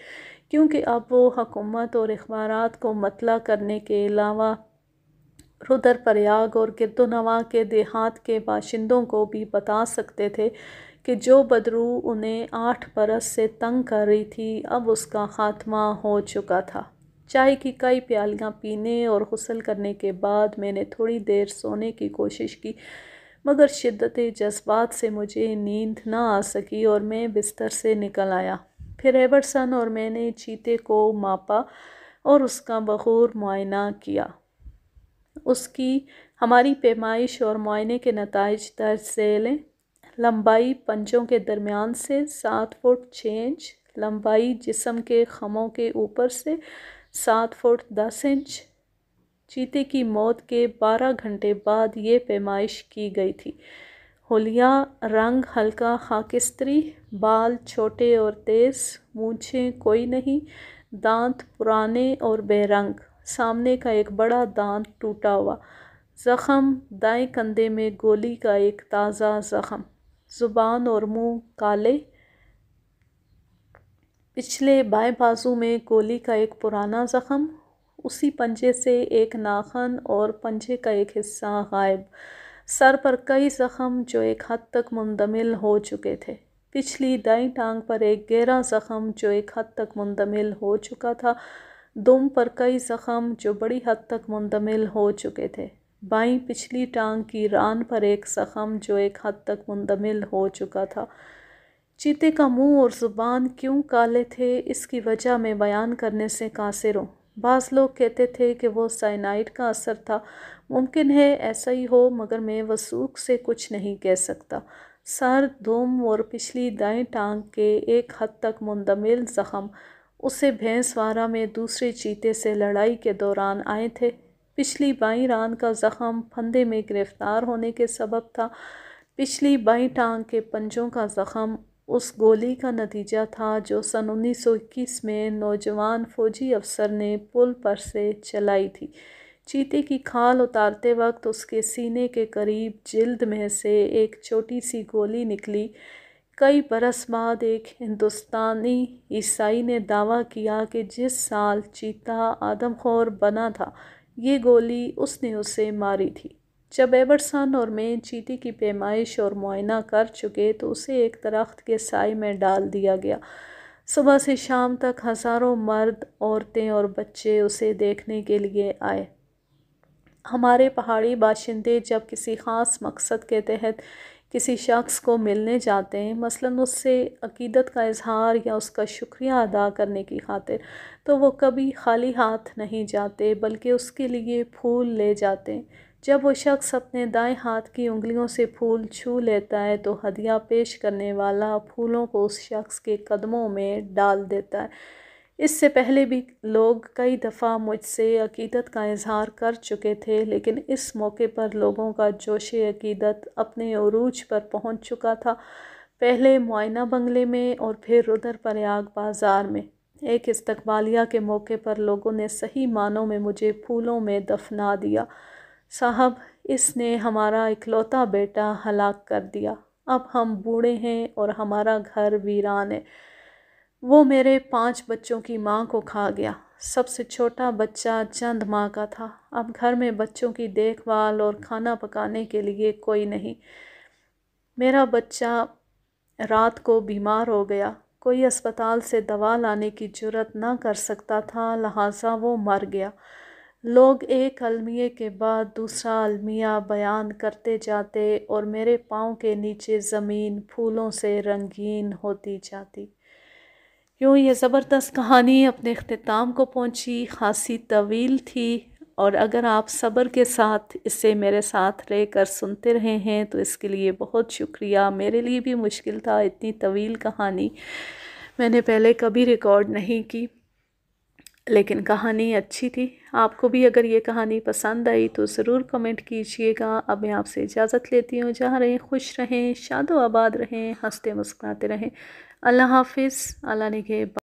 S1: کیونکہ اب وہ حکومت اور اخبارات کو مطلع کرنے کے علاوہ رودر پریاگ اور گرد و نواح کے دیہات کے باشندوں کو بھی بتا سکتے تھے کہ جو بدرو انہیں 8 برس سے تنگ کر رہی تھی اب اس کا خاتمہ ہو چکا تھا۔ چائے کی کئی پیالیاں پینے اور غسل کرنے کے بعد میں نے تھوڑی دیر سونے کی کوشش کی، مگر شدت جذبات سے مجھے نیند نہ آ سکی اور میں بستر سے نکل آیا۔ پھر ایبرسن اور میں نے چیتے کو ماپا اور اس کا بغور معائنہ کیا۔ ہماری پیمائش اور معائنے کے نتائج درج ذیل ہیں۔ لمبائی پنجوں کے درمیان سے 7 فٹ 6 انچ، لمبائی جسم کے خموں کے اوپر سے 7 فٹ 10 انچ۔ چیتے کی موت کے 12 گھنٹے بعد یہ پیمائش کی گئی تھی۔ حلیہ رنگ ہلکا خاکستری، بال چھوٹے اور تیز، مونچھیں کوئی نہیں، دانت پرانے اور بے رنگ، سامنے کا ایک بڑا دانت ٹوٹا ہوا، زخم دائیں کندھے میں گولی کا ایک تازہ زخم، زبان اور منہ کالے، پچھلے بائیں بازو میں گولی کا ایک پرانا زخم، اسی پنجے سے ایک ناخن اور پنجے کا ایک حصہ غائب، سر پر کئی زخم جو ایک حد تک مندمل ہو چکے تھے، پچھلی دائیں ٹانگ پر ایک گہرا زخم جو ایک حد تک مندمل ہو چکا تھا، دم پر کئی زخم جو بڑی حد تک مندمل ہو چکے تھے، بائیں پچھلی ٹانگ کی ران پر ایک زخم جو ایک حد تک مندمل ہو چکا تھا۔ چیتے کا منہ اور زبان کیوں کالے تھے اس کی وجہ میں بیان کرنے سے قاصر ہوں۔ بعض لوگ کہتے تھے کہ وہ سائنائڈ کا اثر تھا، ممکن ہے ایسا ہی ہو، مگر میں وثوق سے کچھ نہیں کہہ سکتا۔ سر، دم اور پچھلی دائیں ٹانگ کے ایک حد تک مندمل زخم اسے بھینسوارہ میں دوسرے چیتے سے لڑائی کے دوران آئے تھے۔ پچھلی بائیں ران کا زخم پھندے میں گرفتار ہونے کے سبب تھا۔ پچھلی بائیں ٹانگ کے پنجوں کا زخم اس گولی کا نتیجہ تھا جو سن 1921 میں نوجوان فوجی افسر نے پل پر سے چلائی تھی۔ چیتے کی کھال اتارتے وقت اس کے سینے کے قریب جلد میں سے ایک چھوٹی سی گولی نکلی۔ کئی برس بعد ایک ہندوستانی عیسائی نے دعویٰ کیا کہ جس سال چیتا آدم خور بنا تھا یہ گولی اس نے اسے ماری تھی۔ جب ایبرسن اور میں چیتے کی پیمائش اور معائنہ کر چکے تو اسے ایک درخت کے سائے میں ڈال دیا گیا۔ صبح سے شام تک ہزاروں مرد، عورتیں اور بچے اسے دیکھنے کے لیے آئے۔ ہمارے پہاڑی باشندے جب کسی خاص مقصد کے تحت کسی شخص کو ملنے جاتے ہیں، مثلاً اس سے عقیدت کا اظہار یا اس کا شکریہ ادا کرنے کی خاطر، تو وہ کبھی خالی ہاتھ نہیں جاتے بلکہ اس کے لیے پھول لے جاتے ہیں۔ جب وہ شخص اپنے دائیں ہاتھ کی انگلیوں سے پھول چھو لیتا ہے تو ہدیہ پیش کرنے والا پھولوں کو اس شخص کے قدموں میں ڈال دیتا ہے۔ اس سے پہلے بھی لوگ کئی دفعہ مجھ سے عقیدت کا اظہار کر چکے تھے، لیکن اس موقع پر لوگوں کا جوش عقیدت اپنے عروج پر پہنچ چکا تھا، پہلے معائنہ بنگلے میں اور پھر رودر پریاگ بازار میں۔ ایک استقبالیہ کے موقع پر لوگوں نے صحیح معنوں میں مجھے پھولوں میں دفنا دیا۔ صاحب، اس نے ہمارا اکلوتا بیٹا ہلاک کر دیا۔ اب ہم بوڑھے ہیں اور ہمارا گھر ویران ہے۔ وہ میرے 5 بچوں کی ماں کو کھا گیا۔ سب سے چھوٹا بچہ چند ماہ کا تھا۔ اب گھر میں بچوں کی دیکھ بھال اور کھانا پکانے کے لیے کوئی نہیں۔ میرا بچہ رات کو بیمار ہو گیا۔ کوئی اسپتال سے دوا لانے کی جرات نہ کر سکتا تھا، لہٰذا وہ مر گیا۔ لوگ ایک المیہ کے بعد دوسرا المیہ بیان کرتے جاتے اور میرے پاؤں کے نیچے زمین پھولوں سے رنگین ہوتی جاتی۔ یوں یہ زبردست کہانی اپنے اختتام کو پہنچی۔ خاصی طویل تھی، اور اگر آپ صبر کے ساتھ اسے میرے ساتھ رہ کر سنتے رہے ہیں تو اس کے لیے بہت شکریہ۔ میرے لیے بھی مشکل تھا، اتنی طویل کہانی میں نے پہلے کبھی ریکارڈ نہیں کی، لیکن کہانی اچھی تھی۔ آپ کو بھی اگر یہ کہانی پسند آئی تو ضرور کمنٹ کیجئے گا۔ اب میں آپ سے اجازت لیتی ہوں، جہاں رہیں خوش رہیں، شاد و آباد رہیں، ہنستے مسکراتے رہیں۔ اللہ حافظ، اللہ نگہبان۔